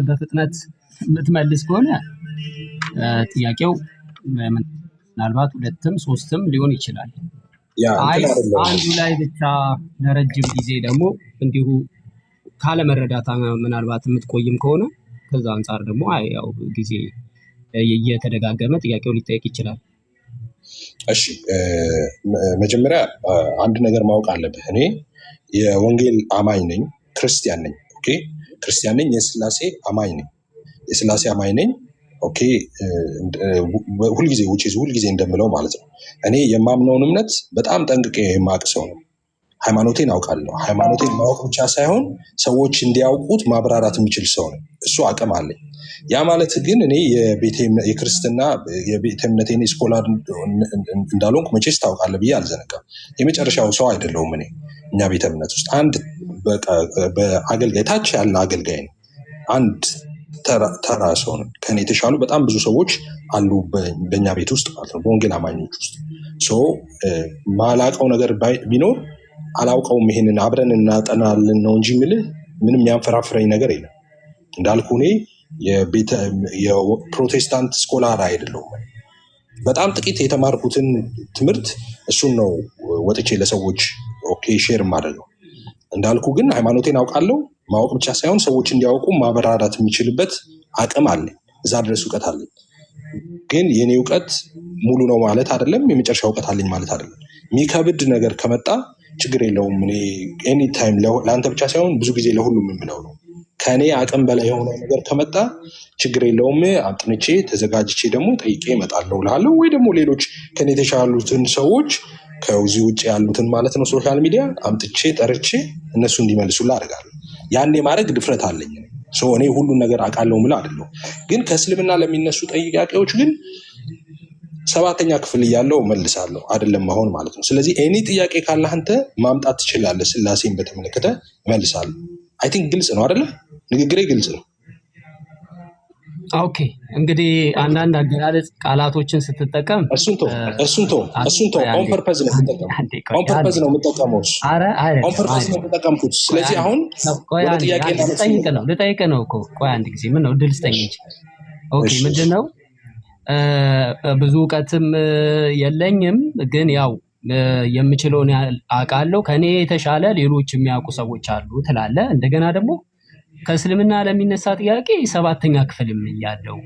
በፍጥነት የምትመልስ ከሆነ ጥያቄው ምናልባት ሁለትም ሶስትም ሊሆን ይችላል። አይ አንዱ ላይ ብቻ ለረጅም ጊዜ ደግሞ እንዲሁ ካለ መረዳት ምናልባት የምትቆይም ከሆነ ከዛ አንፃር ደግሞ አይ ያው ጊዜ እየተደጋገመ ጥያቄው ሊጠየቅ ይችላል። እሺ መጀመሪያ አንድ ነገር ማወቅ አለብህ። እኔ የወንጌል አማኝ ነኝ፣ ክርስቲያን ነኝ። ኦኬ ክርስቲያን ነኝ፣ የስላሴ አማኝ ነኝ፣ የስላሴ አማኝ ነኝ። ኦኬ ሁልጊዜ እንደምለው ማለት ነው። እኔ የማምነውን እምነት በጣም ጠንቅቄ የማውቅ ሰው ነው። ሃይማኖቴን አውቃለሁ። ሃይማኖቴን ማወቅ ብቻ ሳይሆን ሰዎች እንዲያውቁት ማብራራት የሚችል ሰው ነው። እሱ አቅም አለኝ። ያ ማለት ግን እኔ የክርስትና የቤተ እምነቴን ስኮላር እንዳልሆንኩ መቼስ ታውቃለህ ብዬ አልዘነጋም። የመጨረሻው ሰው አይደለሁም። እኔ እኛ ቤተ እምነት ውስጥ አንድ በአገልጋይ ታች ያለ አገልጋይ ነው። አንድ ተራ ሰው ነው። ከኔ የተሻሉ በጣም ብዙ ሰዎች አሉ በእኛ ቤት ውስጥ ማለት ነው፣ በወንጌል አማኞች ውስጥ። ማላውቀው ነገር ቢኖር አላውቀውም፣ ይሄንን አብረን እናጠናለን ነው እንጂ የምልህ ምንም ያንፈራፍረኝ ነገር የለም። እንዳልኩ እኔ የፕሮቴስታንት ስኮላር አይደለሁም። በጣም ጥቂት የተማርኩትን ትምህርት እሱን ነው ወጥቼ ለሰዎች ሼር ማድረገው። እንዳልኩ ግን ሃይማኖቴን አውቃለሁ። ማወቅ ብቻ ሳይሆን ሰዎች እንዲያውቁ ማብራራት የሚችልበት አቅም አለኝ። እዛ ድረስ እውቀት አለኝ። ግን የኔ እውቀት ሙሉ ነው ማለት አይደለም፣ የመጨረሻ እውቀት አለኝ ማለት አይደለም። የሚከብድ ነገር ከመጣ ችግር የለውም። እኔ ኤኒ ታይም ለአንተ ብቻ ሳይሆን ብዙ ጊዜ ለሁሉም የምለው ነው። ከኔ አቅም በላይ የሆነ ነገር ከመጣ ችግር የለውም፣ አጥንቼ ተዘጋጅቼ ደግሞ ጠይቄ እመጣለሁ እልሃለሁ። ወይ ደግሞ ሌሎች ከኔ የተሻሉትን ሰዎች ከዚህ ውጭ ያሉትን ማለት ነው ሶሻል ሚዲያ አምጥቼ ጠርቼ እነሱ እንዲመልሱልህ አደርጋለሁ። ያን የማድረግ ድፍረት አለኝ። እኔ ሁሉን ነገር አውቃለሁ ምላ አይደለሁ። ግን ከእስልምና ለሚነሱ ጥያቄዎች ግን 7ኛ ክፍል እያለው መልሳለሁ፣ አይደለም አሁን ማለት ነው። ስለዚህ እኔ ጥያቄ ካለህ አንተ ማምጣት ትችላለህ። ስላሴን በተመለከተ መልሳለሁ። አይ ቲንክ ግልጽ ነው አይደለ? ንግግሬ ግልጽ ነው። ኦኬ እንግዲህ አንዳንድ አገላለጽ ቃላቶችን ስትጠቀም እሱን ተው ኦን ፐርፐዝ ነው የምጠቀመው። ኦን ፐርፐዝ ነው የምጠቀመው። ኦን ፐርፐዝ ነው የምጠቀምኩት። ስለዚህ አሁን ወደ ጥያቄ ልጠይቅ ነው እኮ። ቆይ አንድ ጊዜ ምን ነው ድል ስጠኝ እንጂ። ኦኬ ምንድነው ብዙ እውቀትም የለኝም፣ ግን ያው የምችለውን አውቃለሁ። ከኔ የተሻለ ሌሎች የሚያውቁ ሰዎች አሉ ትላለህ። እንደገና ደግሞ ከእስልምና ለሚነሳ ጥያቄ 7ኛ ክፍልም እያለው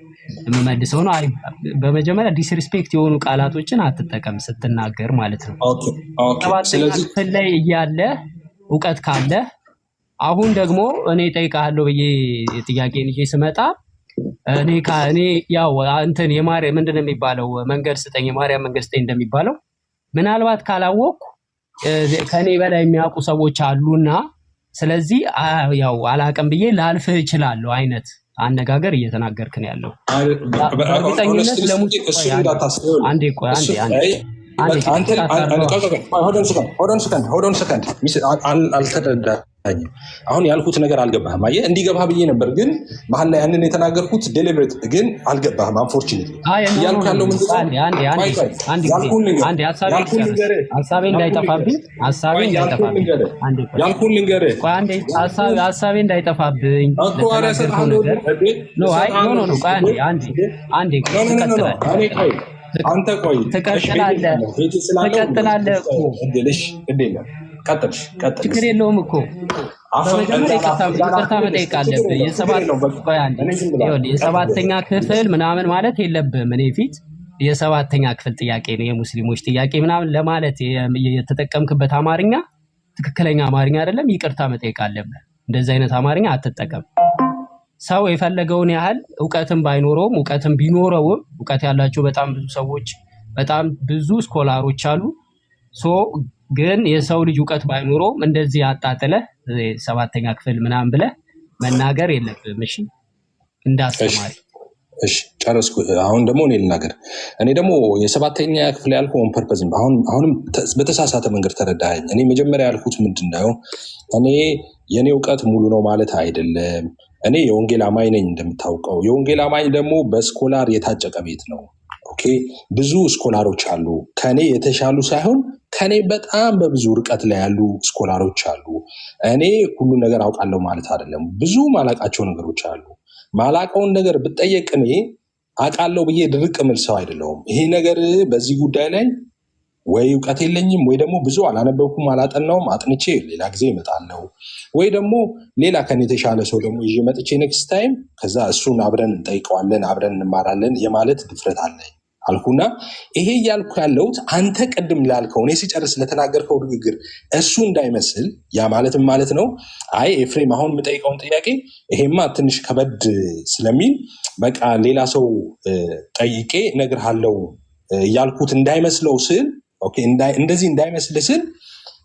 የምመልሰው ነው። በመጀመሪያ ዲስሪስፔክት የሆኑ ቃላቶችን አትጠቀም ስትናገር ማለት ነው። 7ኛ ክፍል ላይ እያለ እውቀት ካለ አሁን ደግሞ እኔ ጠይቃለሁ ብዬ ጥያቄን ይዤ ስመጣ እኔ ያው እንትን ምንድን ነው የሚባለው መንገድ ስጠኝ፣ የማርያም መንገድ ስጠኝ እንደሚባለው ምናልባት ካላወቅኩ ከኔ በላይ የሚያውቁ ሰዎች አሉና ስለዚህ ያው አላቀም ብዬ ላልፍህ እችላለሁ አይነት አነጋገር እየተናገርክ ነው ያለው። በእርግጠኝነት አሁን ያልኩት ነገር አልገባህም። አየህ እንዲገባህ ብዬ ነበር፣ ግን መሀል ላይ ያንን የተናገርኩት ዴሊብሬት ግን አልገባህም። አንፎርቹኔትሊ እያልኩ ያለው ሀሳቤ እንዳይጠፋብኝ አንተ ቆይ ትቀጥላለህ ቀጥል። ችግር የለውም እኮ በመጀመሪያ ይቅርታ መጠየቅ አለብህ። የ7ኛ ክፍል ምናምን ማለት የለብህም። እኔ ፊት የ7ኛ ክፍል ጥያቄ ነው የሙስሊሞች ጥያቄ ምናምን ለማለት የተጠቀምክበት አማርኛ ትክክለኛ አማርኛ አይደለም። ይቅርታ መጠየቅ አለብህ። እንደዚህ አይነት አማርኛ አትጠቀም። ሰው የፈለገውን ያህል እውቀትም ባይኖረውም እውቀትም ቢኖረውም እውቀት ያላቸው በጣም ብዙ ሰዎች በጣም ብዙ ስኮላሮች አሉ። ግን የሰው ልጅ እውቀት ባይኖረውም እንደዚህ አጣጥለህ 7ኛ ክፍል ምናምን ብለህ መናገር የለብህም። እሺ እንዳስተማሪ። እሺ ጨረስኩ። አሁን ደግሞ እኔ ልናገር። እኔ ደግሞ የ7ኛ ክፍል ያልኩህ ኦን ፐርፐዝ ነው። አሁንም በተሳሳተ መንገድ ተረዳኸኝ። እኔ መጀመሪያ ያልኩት ምንድነው፣ እኔ የኔ እውቀት ሙሉ ነው ማለት አይደለም። እኔ የወንጌል አማኝ ነኝ እንደምታውቀው። የወንጌል አማኝ ደግሞ በስኮላር የታጨቀ ቤት ነው። ኦኬ ብዙ ስኮላሮች አሉ ከኔ የተሻሉ ሳይሆን ከኔ በጣም በብዙ ርቀት ላይ ያሉ ስኮላሮች አሉ። እኔ ሁሉን ነገር አውቃለሁ ማለት አይደለም። ብዙ ማላቃቸው ነገሮች አሉ። ማላቀውን ነገር ብጠየቅ እኔ አውቃለሁ ብዬ ድርቅ ምል ሰው አይደለሁም። ይሄ ነገር በዚህ ጉዳይ ላይ ወይ እውቀት የለኝም ወይ ደግሞ ብዙ አላነበብኩም አላጠናውም፣ አጥንቼ ሌላ ጊዜ እመጣለሁ፣ ወይ ደግሞ ሌላ ከኔ የተሻለ ሰው ደግሞ ይዤ መጥቼ ኔክስት ታይም ከዛ እሱን አብረን እንጠይቀዋለን አብረን እንማራለን የማለት ድፍረት አለ አልኩና ይሄ እያልኩ ያለሁት አንተ ቅድም ላልከው እኔ ሲጨርስ ለተናገርከው ንግግር እሱ እንዳይመስል። ያ ማለትም ማለት ነው አይ ኤፍሬም አሁን የምጠይቀውን ጥያቄ ይሄማ ትንሽ ከበድ ስለሚል በቃ ሌላ ሰው ጠይቄ እነግርሃለሁ እያልኩት እንዳይመስለው ስል እንደዚህ እንዳይመስል ስል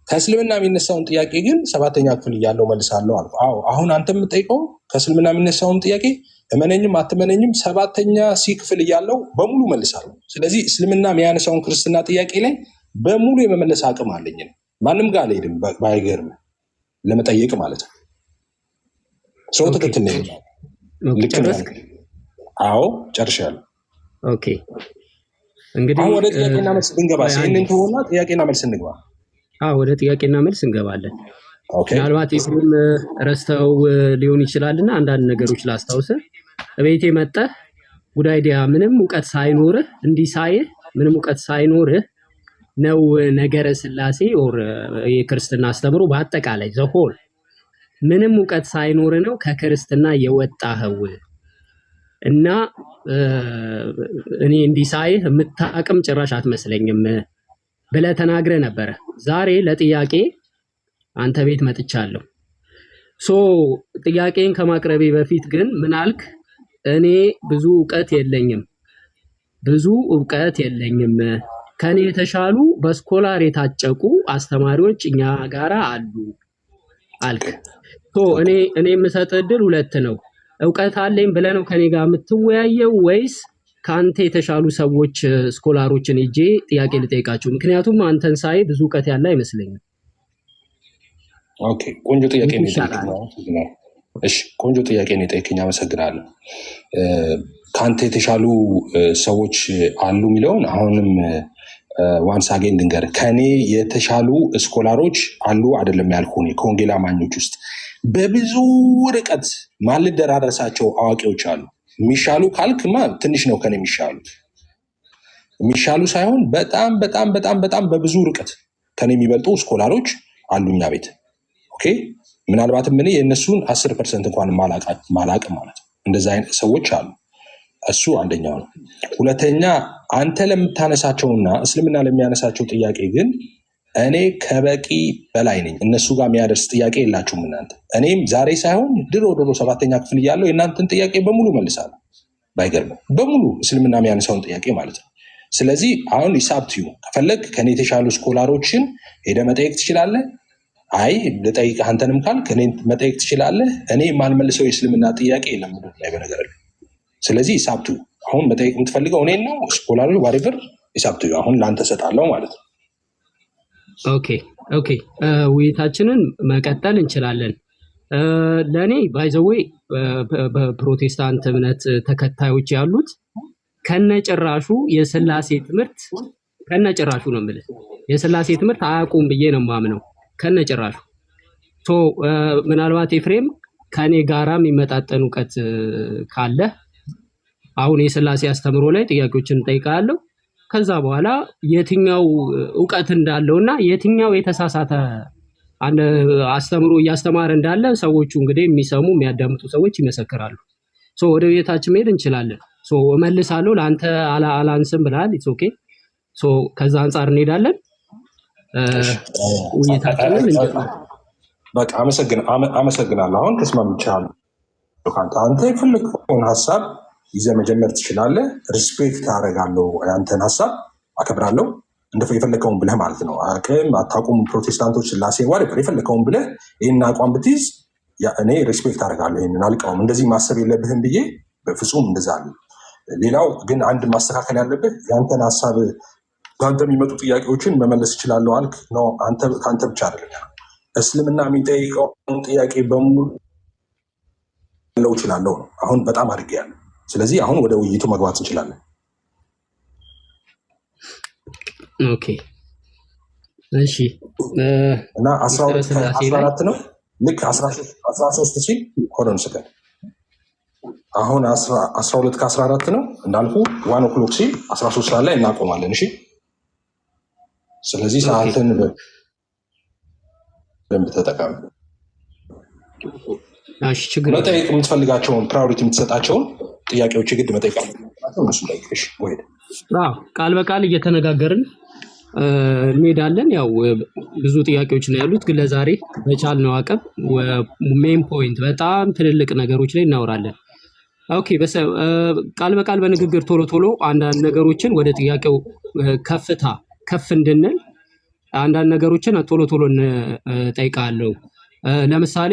ከእስልምና የሚነሳውን ጥያቄ ግን 7ኛ ክፍል እያለው መልሳለሁ አልኩ። አሁን አንተ የምጠይቀው ከእስልምና የሚነሳውን ጥያቄ እመነኝም አትመነኝም 7ኛ ሲ ክፍል እያለው በሙሉ መልሳለሁ። ስለዚህ እስልምና የሚያነሳውን ክርስትና ጥያቄ ላይ በሙሉ የመመለስ አቅም አለኝ። ማንም ጋር አልሄድም ባይገርም ለመጠየቅ ማለት ነው። ሰው ትክክል ነው። ልክ ነው። አዎ ጨርሻለሁ። ኦኬ እንግዲህ አሁን ወደ ጥያቄና መልስ እንገባ። ይሄንን ተሆና ጥያቄና መልስ እንግባ። ወደ ጥያቄና መልስ እንገባለን። ኦኬ ምናልባት ይሄን ረስተው ሊሆን ይችላልና አንዳንድ ነገሮች ላስታውስህ። እቤቴ መጣህ ጉድ አይዲያ ምንም እውቀት ሳይኖርህ እንዲሳይህ ምንም እውቀት ሳይኖርህ ነው ነገረ ስላሴ ኦር የክርስትና አስተምሮ በአጠቃላይ ዘሆል ምንም እውቀት ሳይኖርህ ነው ከክርስትና የወጣኸው እና እኔ እንዲሳይህ የምታቅም ጭራሽ አትመስለኝም ብለህ ተናግረህ ነበረ። ዛሬ ለጥያቄ አንተ ቤት መጥቻለሁ። ጥያቄን ከማቅረቤ በፊት ግን ምን አልክ? እኔ ብዙ እውቀት የለኝም ከኔ የተሻሉ በስኮላር የታጨቁ አስተማሪዎች እኛ ጋራ አሉ አልክ። እኔ የምሰጥህ ዕድል 2 ነው። እውቀት አለኝ ብለህ ነው ከኔ ጋር የምትወያየው ወይስ ከአንተ የተሻሉ ሰዎች ስኮላሮችን ሄጄ ጥያቄ ልጠይቃቸው? ምክንያቱም አንተን ሳይ ብዙ እውቀት ያለ አይመስለኝም። ኦኬ ቆንጆ ጥያቄ ነው የጠየቀኝ። እሺ ቆንጆ ጥያቄ ነው የጠየቀኝ፣ አመሰግናለሁ። ከአንተ የተሻሉ ሰዎች አሉ የሚለውን አሁንም ዋንስ አጌን ልንገርህ። ከኔ የተሻሉ ስኮላሮች አሉ አይደለም ያልኩህ። ከወንጌል አማኞች ውስጥ በብዙ ርቀት ማልደራረሳቸው አዋቂዎች አሉ። የሚሻሉ ካልክማ ትንሽ ነው ከኔ የሚሻሉት። የሚሻሉ ሳይሆን በጣም በጣም በጣም በጣም በብዙ ርቀት ከኔ የሚበልጡ ስኮላሮች አሉ እኛ ቤት። ኦኬ ምናልባትም እኔ የእነሱን 10% እንኳን ማላቅ ማለት ነው። እንደዛ አይነት ሰዎች አሉ። እሱ አንደኛው ነው። ሁለተኛ አንተ ለምታነሳቸውና እስልምና ለሚያነሳቸው ጥያቄ ግን እኔ ከበቂ በላይ ነኝ። እነሱ ጋር የሚያደርስ ጥያቄ የላችሁም እናንተ። እኔም ዛሬ ሳይሆን ድሮ 7ኛ ክፍል እያለሁ የእናንተን ጥያቄ በሙሉ መልሳለሁ። ባይገርም በሙሉ እስልምና የሚያነሳውን ጥያቄ ማለት ነው። ስለዚህ አሁን ይሳብትዩ ከፈለግ ከኔ የተሻሉ ስኮላሮችን ሄደ መጠየቅ ትችላለህ። አይ ልጠይቅህ አንተንም ካልክ እኔን መጠየቅ ትችላለህ። እኔ የማልመልሰው የእስልምና ጥያቄ የለም ላይ በነገር ላይ። ስለዚህ ይሳብትዩ አሁን መጠየቅ የምትፈልገው እኔን ነው ስኮላሮች ዋሪቨር ይሳብትዩ አሁን ለአንተ ሰጣለሁ ማለት ነው። ኦኬ ውይይታችንን መቀጠል እንችላለን። ለእኔ ባይዘዌ በፕሮቴስታንት እምነት ተከታዮች ያሉት ከነጭራሹ የስላሴ ትምህርት ከነጭራሹ ነው የምልህ የስላሴ ትምህርት አያውቁም ብዬ ነው የማምነው ከነጭራሹ። ምናልባት ኤፍሬም ከኔ ጋራ የሚመጣጠን እውቀት ካለ አሁን የስላሴ አስተምሮ ላይ ጥያቄዎችን እንጠይቃለሁ። ከዛ በኋላ የትኛው እውቀት እንዳለውና የትኛው የተሳሳተ አስተምሮ እያስተማረ እንዳለ ሰዎቹ እንግዲህ የሚሰሙ የሚያዳምጡ ሰዎች ይመሰክራሉ። ወደ ቤታችን መሄድ እንችላለን። እመልሳለሁ። ለአንተ አላንስም ብለሃል። ኢትስ ኦኬ። ከዛ አንጻር እንሄዳለን። ውይይታችንን እንጀምር። በቃ አመሰግናለሁ። አሁን ተስማምቻለሁ። አንተ የፈለግከውን ሀሳብ ይዘህ መጀመር ትችላለህ። ሪስፔክት አደርጋለሁ። ያንተን ሀሳብ አከብራለሁ። የፈለግከውን ብለህ ማለት ነው። አቅም አታውቁም ፕሮቴስታንቶች ስላሴ ዋሪፐር የፈለግከውን ብለህ ይህን አቋም ብትይዝ እኔ ሪስፔክት አደርጋለሁ። ይህንን አልቀውም። እንደዚህ ማሰብ የለብህም ብዬ በፍጹም እንደዛ አለ። ሌላው ግን አንድ ማስተካከል ያለብህ ያንተን ሀሳብ ከአንተ የሚመጡ ጥያቄዎችን መመለስ እችላለሁ አልክ ነው። ከአንተ ብቻ አይደለም። እስልምና የሚጠይቀውን ጥያቄ በሙሉ ለው እችላለሁ ነው። አሁን በጣም አድርጌያለሁ። ስለዚህ አሁን ወደ ውይይቱ መግባት እንችላለን። ኦኬ እሺ እና 12 ስላሴ ላይ ከ14 ነው። ልክ 13 ሲል ሆዶን ስከን አሁን 12 ከ14 ነው እንዳልኩ 1 o'clock ሲል 13 ሰዓት ላይ እናቆማለን። እሺ ስለዚህ ሰዓትን በደንብ ተጠቀም። እሺ ችግር መጠየቅ የምትፈልጋቸውን ፕራዮሪቲ የምትሰጣቸውን ጥያቄዎች ግድ መጠየቅ አለባቸው። እነሱ ጠይቅሽ ወይ ቃል በቃል እየተነጋገርን እንሄዳለን። ያው ብዙ ጥያቄዎች ነው ያሉት፣ ግን ለዛሬ በቻልነው አቅም ሜን ፖይንት በጣም ትልልቅ ነገሮች ላይ እናወራለን። ኦኬ ቃል በቃል በንግግር ቶሎ ቶሎ አንዳንድ ነገሮችን ወደ ጥያቄው ከፍ እንድንል አንዳንድ ነገሮችን ቶሎ ቶሎ እንጠይቃለሁ። ለምሳሌ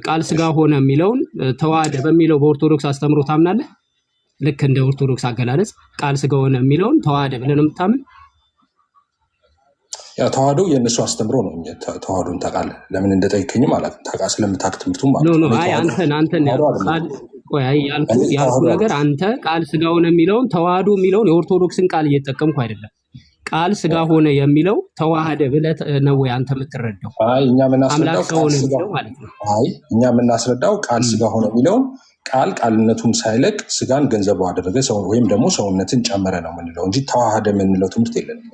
ቃል ስጋ ሆነ የሚለውን ተዋህደ በሚለው በኦርቶዶክስ አስተምሮ ታምናለህ? ልክ እንደ ኦርቶዶክስ አገላለጽ ቃል ስጋ ሆነ የሚለውን ተዋህደ ብለን የምታምን? ያ ተዋህዶ የእነሱ አስተምሮ ነው። ተዋህዶን ታውቃለህ? ለምን እንደጠይቀኝም አላውቅም። ታውቃለህ ስለምታውቅ ትምህርቱም ማለት ነው። አይ አንተን ያልኩ ነገር አንተ ቃል ስጋ ሆነ የሚለውን ተዋህዶ የሚለውን የኦርቶዶክስን ቃል እየተጠቀምኩ አይደለም። ቃል ስጋ ሆነ የሚለው ተዋህደ ብለህ ነው ወይ አንተ የምትረዳው? አይ እኛ የምናስረዳው ቃል ስጋ ማለት ነው። አይ እኛ የምናስረዳው ቃል ስጋ ሆነ የሚለውን ቃልነቱን ሳይለቅ ስጋን ገንዘቡ አደረገ ሰው ወይም ደግሞ ሰውነትን ጨመረ ነው የምንለው እንጂ ተዋህደ የምንለው ትምህርት የለንም።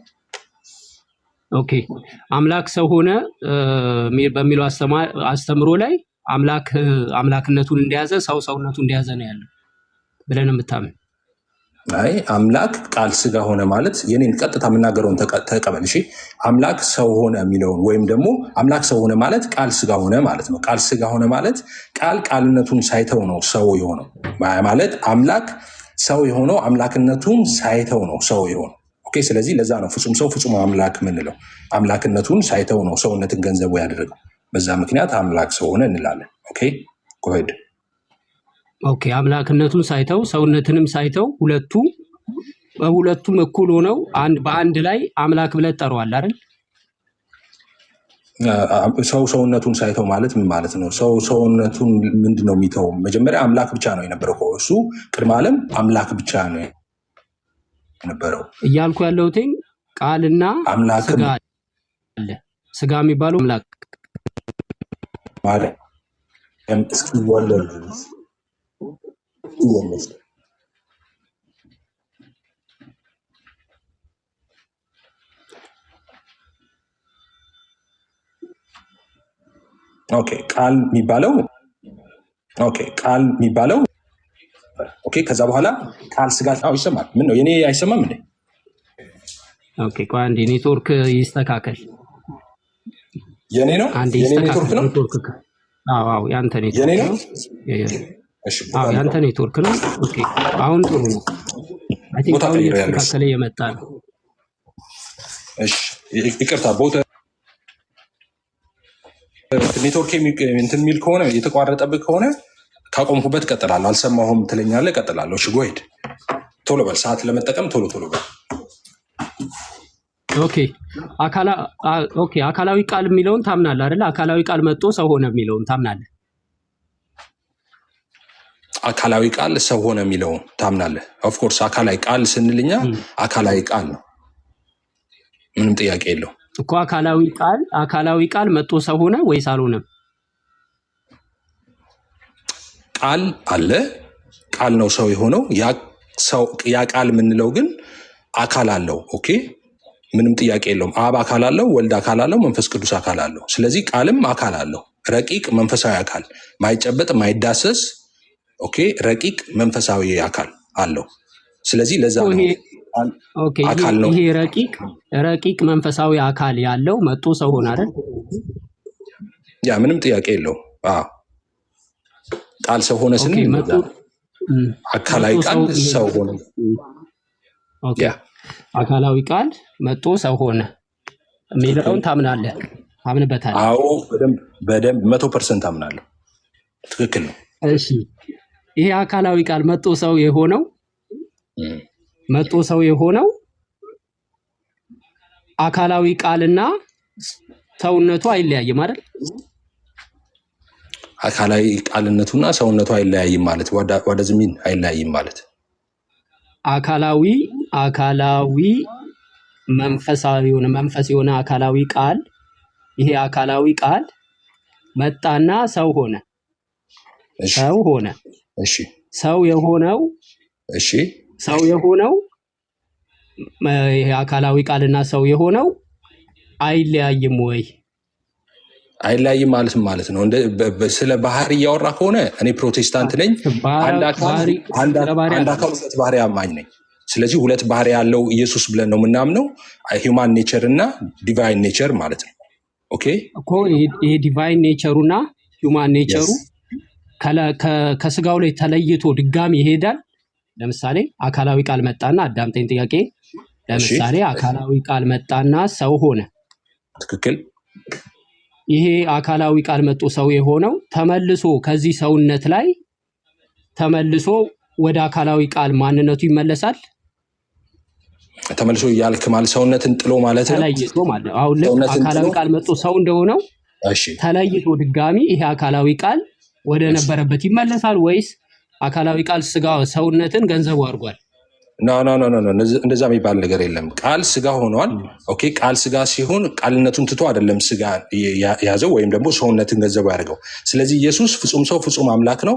ኦኬ አምላክ ሰው ሆነ በሚለው አስተምሮ ላይ አምላክነቱን እንደያዘ ሰው ሰውነቱን እንደያዘ ነው ያለው ብለን የምታምን? አይ አምላክ ቃል ስጋ ሆነ ማለት የኔን ቀጥታ የምናገረውን ተቀበል። እሺ አምላክ ሰው ሆነ የሚለውን ወይም ደግሞ አምላክ ሰው ሆነ ማለት ቃል ስጋ ሆነ ማለት ነው። ቃል ስጋ ሆነ ማለት ቃልነቱን ሳይተው ነው ሰው የሆነው ማለት አምላክ ሰው የሆነው አምላክነቱን ሳይተው ነው ሰው የሆነው። ኦኬ ስለዚህ ለዛ ነው ፍጹም ሰው ፍጹም አምላክ የምንለው። አምላክነቱን ሳይተው ነው ሰውነትን ገንዘቡ ያደረገው። በዛ ምክንያት አምላክ ሰው ሆነ እንላለን። ኦኬ ጎሄድ ኦኬ አምላክነቱን ሳይተው ሰውነትንም ሳይተው ሁለቱም እኩል ሆነው በአንድ ላይ አምላክ ብለህ ትጠራዋለህ አይደል? ሰው ሰውነቱን ሳይተው ማለት ምን ማለት ነው? ሰው ሰውነቱን ምንድን ነው የሚተው? መጀመሪያ አምላክ ብቻ ነው የነበረው። እሱ ቅድመ ዓለም አምላክ ብቻ ነው የነበረው እያልኩ ያለሁት ቃልና ስጋ አለ። ስጋ የሚባለው አምላክ ማለት እስኪወለድ ቃል የሚባለው ከዛ በኋላ ቃል ስጋ ይሰማል። ምን ነው የኔ አይሰማም እንዴ? ቆይ አንዴ ኔትወርክ ይስተካከል። የኔ ነው የኔ ኔትወርክ ነው። አዎ ያንተ ኔትወርክ ነው። ያንተ ኔትወርክ ነው። ኦኬ አሁን ጥሩ ነው። አይ ቲንክ አሁን እየተስተካከለ የመጣ ነው። እሺ ይቅርታ ቦታ ኔትወርክ እንትን የሚል ከሆነ የተቋረጠብህ ከሆነ ካቆምኩበት እቀጥላለሁ። አልሰማሁም ትለኛለህ፣ እቀጥላለሁ። እሺ ጎሄድ ቶሎ በል፣ ሰዓት ለመጠቀም ቶሎ በል። አካላዊ ቃል የሚለውን ታምናለህ አይደል? አካላዊ ቃል መጥቶ ሰው ሆነ የሚለውን ታምናለህ? አካላዊ ቃል ሰው ሆነ የሚለውን ታምናለህ? ኦፍኮርስ አካላዊ ቃል ስንልኛ አካላዊ ቃል ነው፣ ምንም ጥያቄ የለው እኮ። አካላዊ ቃል መጥቶ ሰው ሆነ ወይስ አልሆነም? ቃል አለ፣ ቃል ነው ሰው የሆነው። ያ ቃል የምንለው ግን አካል አለው። ኦኬ ምንም ጥያቄ የለውም። አብ አካል አለው፣ ወልድ አካል አለው፣ መንፈስ ቅዱስ አካል አለው። ስለዚህ ቃልም አካል አለው፣ ረቂቅ መንፈሳዊ አካል፣ ማይጨበጥ ማይዳሰስ ረቂቅ መንፈሳዊ አካል አለው። ስለዚህ ለዛ ነው አካል ነው። ይሄ ረቂቅ መንፈሳዊ አካል ያለው መጥቶ ሰው ሆነ አይደል? ያ ምንም ጥያቄ የለው። ቃል ሰው ሆነ ስንል አካላዊ ቃል ሰው ሆነ። አካላዊ ቃል መጥቶ ሰው ሆነ የሚለውን ታምናለህ? አምንበታለሁ። አዎ በደንብ 100% አምናለሁ። ትክክል ነው። እሺ ይሄ አካላዊ ቃል መጥቶ ሰው የሆነው አካላዊ ቃልና ሰውነቱ አይለያይም አይደል? አካላዊ ቃልነቱና ሰውነቱ አይለያይም ማለት ወደ ዝሚን አይለያይም ማለት አካላዊ መንፈስ የሆነ አካላዊ ቃል ይሄ አካላዊ ቃል መጣና ሰው ሆነ። እሺ ሰው ሆነ። እሺ ሰው የሆነው እሺ ሰው የሆነው ይሄ አካላዊ ቃልና ሰው የሆነው አይለያይም ወይ? አይለያይም ማለት ነው። ስለ ባህሪ እያወራ ከሆነ እኔ ፕሮቴስታንት ነኝ። አንድ አካል ሁለት ባህሪ አማኝ ነኝ። ስለዚህ ሁለት ባህሪ ያለው ኢየሱስ ብለን ነው የምናምነው። ሂውማን ኔቸር እና ዲቫይን ኔቸር ማለት ነው። ኦኬ እኮ ይሄ ዲቫይን ኔቸሩና ሂውማን ኔቸሩ ከስጋው ላይ ተለይቶ ድጋሚ ይሄዳል። ለምሳሌ አካላዊ ቃል መጣና አዳምጠኝ ጥያቄ። ለምሳሌ አካላዊ ቃል መጣና ሰው ሆነ። ትክክል። ይሄ አካላዊ ቃል መጥቶ ሰው የሆነው ተመልሶ ከዚህ ሰውነት ላይ ተመልሶ ወደ አካላዊ ቃል ማንነቱ ይመለሳል። ተመልሶ እያልክ ማለት ሰውነትን ጥሎ ማለት ነው። ተለይቶ ማለት ነው። አሁን ልክ አካላዊ ቃል መጥቶ ሰው እንደሆነው ተለይቶ ድጋሚ ይሄ አካላዊ ቃል ወደ ነበረበት ይመለሳል ወይስ አካላዊ ቃል ስጋ ሰውነትን ገንዘቡ አድርጓል? ኖ እንደዛ የሚባል ነገር የለም። ቃል ስጋ ሆኗል። ኦኬ ቃል ስጋ ሲሆን ቃልነቱን ትቶ አይደለም ስጋ ያዘው ወይም ደግሞ ሰውነትን ገንዘቡ ያደርገው። ስለዚህ ኢየሱስ ፍጹም ሰው ፍጹም አምላክ ነው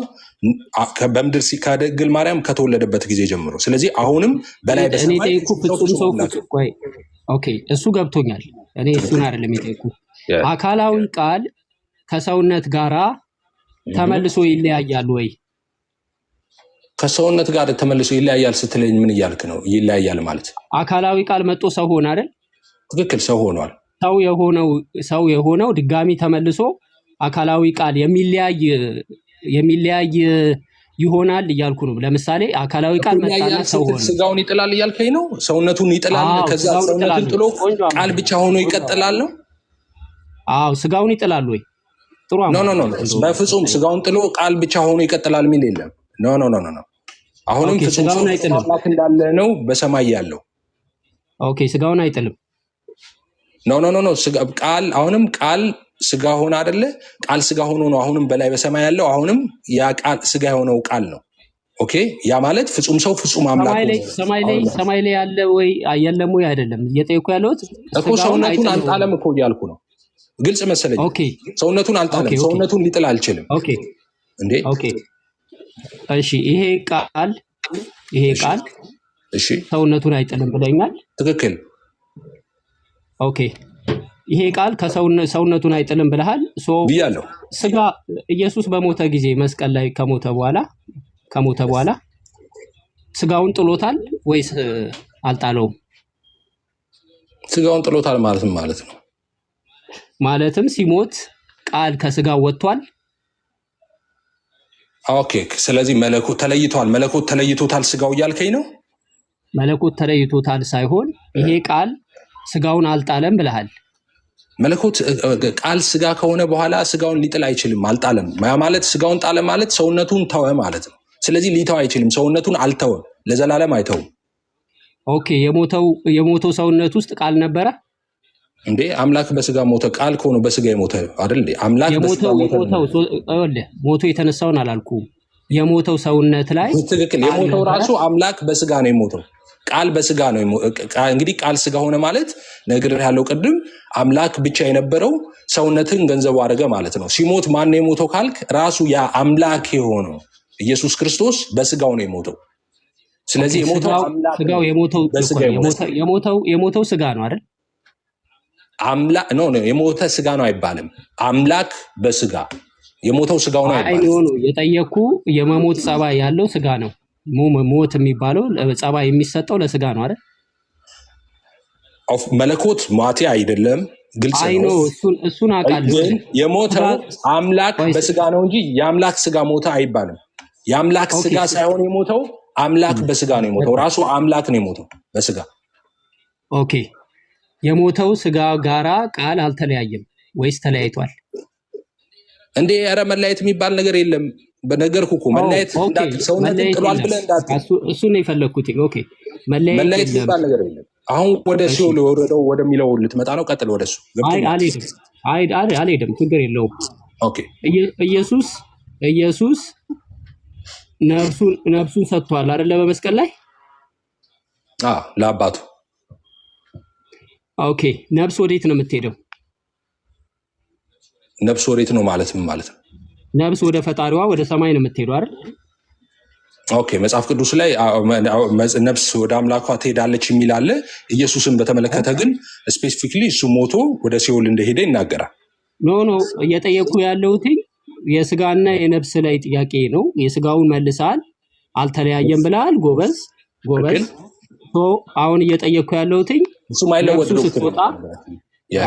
በምድር ከድንግል ማርያም ከተወለደበት ጊዜ ጀምሮ። ስለዚህ አሁንም በላይ በሰማይ ፍጹም ሰው ኦኬ እሱ ገብቶኛል። እኔ እሱን አይደለም የጠየኩ። አካላዊ ቃል ከሰውነት ጋራ ተመልሶ ይለያያል ወይ? ከሰውነት ጋር ተመልሶ ይለያያል ስትለኝ ምን እያልክ ነው? ይለያያል ማለት አካላዊ ቃል መጥቶ ሰው ሆነ አይደል? ትክክል፣ ሰው ሆኗል። ሰው የሆነው ድጋሚ ተመልሶ አካላዊ ቃል የሚለያይ ይሆናል እያልኩ ነው። ለምሳሌ አካላዊ ቃል መጣና ሰው ሆነ። ስጋውን ይጥላል እያልከኝ ነው? ሰውነቱን ይጥላል፣ ከዛ ሰውነቱን ጥሎ ቃል ብቻ ሆኖ ይቀጥላል ነው? አዎ ስጋውን ይጥላል ወይ? ጥሩ ኖ በፍጹም ስጋውን ጥሎ ቃል ብቻ ሆኖ ይቀጥላል የሚል የለም። ኖ አሁንም ፍጹም አምላክ እንዳለ ነው በሰማይ ያለው። ኦኬ ስጋውን አይጥልም። ኖ ቃል አሁንም ቃል ስጋ ሆነ አይደለ? ቃል ስጋ ሆኖ ነው አሁንም በላይ በሰማይ ያለው። አሁንም ያ ቃል ስጋ የሆነው ቃል ነው። ኦኬ ያ ማለት ፍጹም ሰው ፍጹም አምላክ ነው። ሰማይ ላይ ያለ ወይ የለም ወይ? አይደለም እየጠየኩ ያለሁት እኮ ሰውነቱን አልጣለም እኮ እያልኩ ነው። ግልጽ መሰለኝ። ሰውነቱን አልጣለም። ሰውነቱን ሊጥል አልችልም እንዴ? እሺ ይሄ ቃል እሺ ሰውነቱን አይጥልም ብለኛል። ትክክል። ኦኬ ይሄ ቃል ሰውነቱን አይጥልም ብለሃል። ብያለሁ። ስጋ ኢየሱስ በሞተ ጊዜ መስቀል ላይ ከሞተ በኋላ ስጋውን ጥሎታል ወይስ አልጣለውም? ስጋውን ጥሎታል ማለት ነው። ማለትም ሲሞት ቃል ከስጋው ወጥቷል። ኦኬ ስለዚህ መለኮት ተለይቶታል ስጋው እያልከኝ ነው? መለኮት ተለይቶታል ሳይሆን ይሄ ቃል ስጋውን አልጣለም ብለሃል። መለኮት ቃል ስጋ ከሆነ በኋላ ስጋውን ሊጥል አይችልም። አልጣለም ማለት ስጋውን ጣለ ማለት ሰውነቱን ተወ ማለት ነው። ስለዚህ ሊተው አይችልም። ሰውነቱን አልተወም፣ ለዘላለም አይተውም። ኦኬ የሞተው ሰውነት ውስጥ ቃል ነበረ እንዴ? አምላክ በስጋ ሞተ። ቃል ከሆነ በስጋ የሞተ አይደል እንዴ? አምላክ ሞቶ የተነሳውን አላልኩም። የሞተው ሰውነት ላይ ትክክል። የሞተው ራሱ አምላክ በስጋ ነው የሞተው። ቃል በስጋ ነው። እንግዲህ ቃል ስጋ ሆነ ማለት ነገር ያለው ቅድም አምላክ ብቻ የነበረው ሰውነትን ገንዘቡ አደረገ ማለት ነው። ሲሞት ማን ነው የሞተው ካልክ ራሱ ያ አምላክ የሆነው ኢየሱስ ክርስቶስ በስጋው ነው የሞተው። ስለዚህ የሞተው አምላክ ስጋው የሞተው ስጋ ነው አይደል? አምላክ ነው የሞተ ስጋ ነው አይባልም። አምላክ በስጋ የሞተው ስጋው ነው አይባልም። የጠየኩ የመሞት ጸባይ ያለው ስጋ ነው። ሞት የሚባለው ጸባይ የሚሰጠው ለስጋ ነው አይደል? መለኮት ሟቴ አይደለም። ግልጽ ነው። እሱን አውቃለሁ። ግን የሞተው አምላክ በስጋ ነው እንጂ የአምላክ ስጋ ሞተ አይባልም። የአምላክ ስጋ ሳይሆን የሞተው አምላክ በስጋ ነው የሞተው። ራሱ አምላክ ነው የሞተው በስጋ። ኦኬ የሞተው ስጋ ጋራ ቃል አልተለያየም ወይስ ተለያይቷል እንዴ? ኧረ መለያየት የሚባል ነገር የለም። በነገርኩ እኮ መለያየት ሰውነትን ጥሏል ብለህ እንዳትል። እሱ ነው የፈለግኩት። ኦኬ መለያየት የሚባል ነገር የለም። አሁን ወደ ሲኦል ወረደው ወደሚለው ልትመጣ ነው። ቀጥል ወደሱ። አልሄድም፣ ችግር የለውም። ኦኬ ኢየሱስ ነፍሱን ሰጥቷል አይደለ? በመስቀል ላይ ለአባቱ ኦኬ ነፍስ ወዴት ነው የምትሄደው? ነፍስ ወዴት ነው ማለት ምን ማለት ነው? ነፍስ ወደ ፈጣሪዋ ወደ ሰማይ ነው የምትሄደው አይደል? ኦኬ መጽሐፍ ቅዱስ ላይ ነፍስ ወደ አምላኳ ትሄዳለች የሚል አለ። ኢየሱስን በተመለከተ ግን ስፔሲፊክሊ እሱ ሞቶ ወደ ሲኦል እንደሄደ ይናገራል። ኖ እየጠየኩ ያለሁት የስጋና የነፍስ ላይ ጥያቄ ነው። የስጋውን መልሰሃል፣ አልተለያየም ብለሃል። ጎበዝ። አሁን እየጠየኩ ያለሁት ነፍሱ ስትወጣ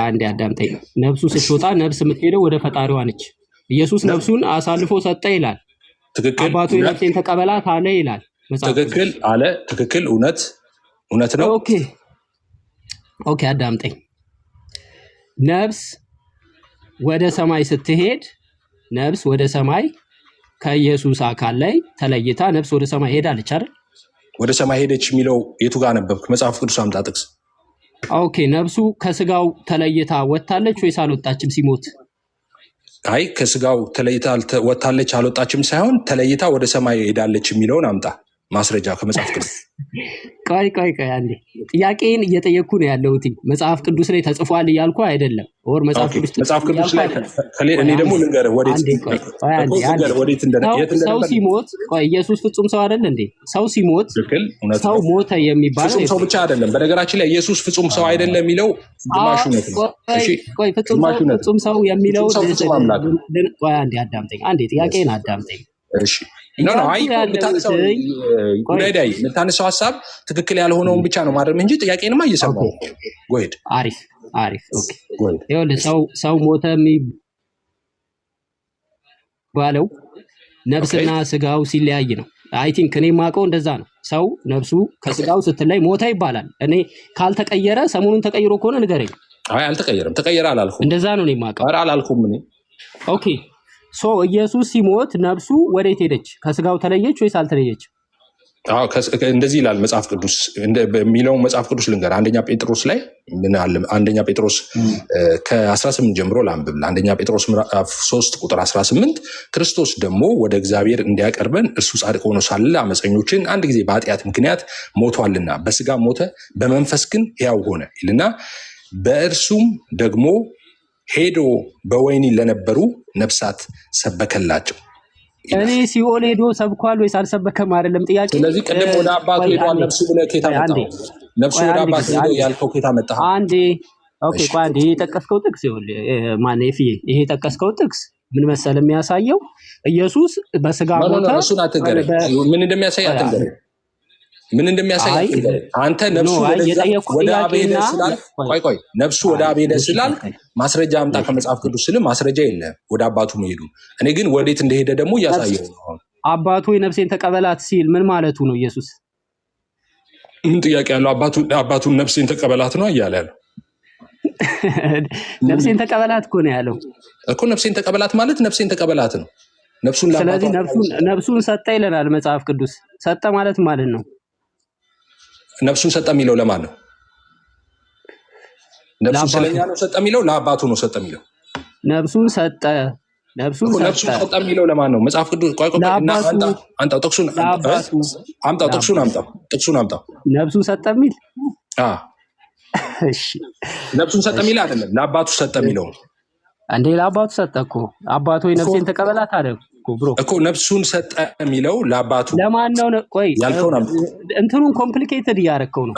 አንዴ አዳምጠኝ። ነፍሱ ስትወጣ ነፍስ የምትሄደው ወደ ፈጣሪዋ ነች። ኢየሱስ ነፍሱን አሳልፎ ሰጠ ይላል። አባቱ ነፍሴን ተቀበላት አለ ይላል። ትክክል አለ። ትክክል፣ እውነት ነው። ኦኬ አዳምጠኝ። ነፍስ ወደ ሰማይ ስትሄድ ነፍስ ወደ ሰማይ ከኢየሱስ አካል ላይ ተለይታ ነፍስ ወደ ሰማይ ሄዳለች አይደል? ወደ ሰማይ ሄደች የሚለው የቱ ጋር ነበብክ? መጽሐፍ ቅዱስ አምጣ ጥቅስ። ኦኬ ነፍሱ ከስጋው ተለይታ ወጣለች ወይስ አልወጣችም ሲሞት? አይ ከስጋው ተለይታ ወጣለች አልወጣችም ሳይሆን ተለይታ ወደ ሰማይ ሄዳለች የሚለውን አምጣ ማስረጃ ከመጽሐፍ ቅዱስ። ቆይ አንዴ ጥያቄን እየጠየቅኩ ነው ያለሁት። መጽሐፍ ቅዱስ ላይ ተጽፏል እያልኩ አይደለም። ኦር መጽሐፍ ቅዱስ ላይ እኔ ደግሞ ልንገርህ ወዴት ሰው ሲሞት ኢየሱስ ፍጹም ሰው አይደል እንዴ? ሰው ሲሞት ሰው ሞተ የሚባለው ፍጹም ሰው ብቻ አይደለም። በነገራችን ላይ ኢየሱስ ፍጹም ሰው አይደለም የሚለው ግማሹ ነው። ቆይ ፍጹም ሰው የሚለው ቆይ አንዴ አዳምጠኝ። አንዴ ጥያቄን አዳምጠኝ። እሺ የምታነሳው ሀሳብ ትክክል ያልሆነውን ብቻ ነው ማድረግ እንጂ ጥያቄንማ እየሰማሁ ጎሄድ። አሪፍ ይኸውልህ ሰው ሞተ የሚባለው ነፍስና ስጋው ሲለያይ ነው። አይ ቲንክ እኔ የማውቀው እንደዛ ነው። ሰው ነፍሱ ከስጋው ስትለይ ሞተ ይባላል። እኔ ካልተቀየረ ሰሞኑን ተቀይሮ ከሆነ ንገረኝ። አይ አልተቀየረም። ተቀየረ አላልኩም። እንደዛ ነው እኔ የማውቀው። ኧረ አላልኩም እኔ። ኦኬ ኢየሱስ ሲሞት ነፍሱ ወዴት ሄደች? ከስጋው ተለየች ወይስ አልተለየች? እንደዚህ ይላል መጽሐፍ ቅዱስ የሚለውን መጽሐፍ ቅዱስ ልንገር። አንደኛ ጴጥሮስ ላይ ምን አለ? አንደኛ ጴጥሮስ ከ18 ጀምሮ ላንብብ። አንደኛ ጴጥሮስ ምዕራፍ 3 ቁጥር 18 ክርስቶስ ደግሞ ወደ እግዚአብሔር እንዲያቀርበን እርሱ ጻድቅ ሆኖ ሳለ አመፀኞችን አንድ ጊዜ በኃጢአት ምክንያት ሞቷልና በስጋ ሞተ፣ በመንፈስ ግን ሕያው ሆነ ይልና በእርሱም ደግሞ ሄዶ በወህኒ ለነበሩ ነፍሳት ሰበከላቸው። እኔ ሲኦል ሄዶ ሰብኳል ወይስ አልሰበከም አይደለም ጥያቄ። ስለዚህ ቅድም ወደ አባቱ ሄዷል ነፍሱ ብለህ ከየት አመጣኸው? ነፍሱ ወደ አባቱ ሄዶ ያልከው ከየት አመጣኸው? አንዴ ኦኬ ቆይ አንዴ የጠቀስከው ጥቅስ ማን ይሄ የጠቀስከው ጥቅስ ምን መሰል የሚያሳየው ኢየሱስ በስጋ ሞተ። እሱን አትንገረኝ። ምን እንደሚያሳይ አትንገረኝ። ምን እንደሚያሳይ አንተ ነፍሱ ወደ አብ ሄደ ስላልክ ቆይ ነፍሱ ወደ አብ ሄደ ስላልክ ማስረጃ አምጣ ከመጽሐፍ ቅዱስ ስልህ ማስረጃ የለም ወደ አባቱ መሄዱ። እኔ ግን ወዴት እንደሄደ ደግሞ እያሳየው ነው። አባቱ ነፍሴን ተቀበላት ሲል ምን ማለቱ ነው? ኢየሱስ ምን ጥያቄ ያለው? አባቱን ነፍሴን ተቀበላት ነው እያለ ያለው። ነፍሴን ተቀበላት እኮ ነው ያለው እኮ። ነፍሴን ተቀበላት ማለት ነፍሴን ተቀበላት ነው። ስለዚህ ነፍሱን ሰጠ ይለናል መጽሐፍ ቅዱስ። ሰጠ ማለት ማለት ነው ነፍሱን ሰጠ የሚለው ለማን ነው? ነፍሱን ስለኛ ነው ሰጠ የሚለው? ለአባቱ ነው ሰጠ የሚለው? ነፍሱን ሰጠ የሚለው ለማን ነው? መጽሐፍ ቅዱስ አንጣው ጥቅሱን አምጣው። ነፍሱን ሰጠ የሚል ነፍሱን ሰጠ የሚል አይደለም፣ ለአባቱ ሰጠ የሚለው እንዴ። ለአባቱ ሰጠ እኮ። አባቱ ነፍሴን ተቀበላት አለ እኮ ነፍሱን ሰጠ የሚለው ለአባቱ ለማን ነው? ቆይ እንትኑን ኮምፕሊኬትድ እያደረከው ነው።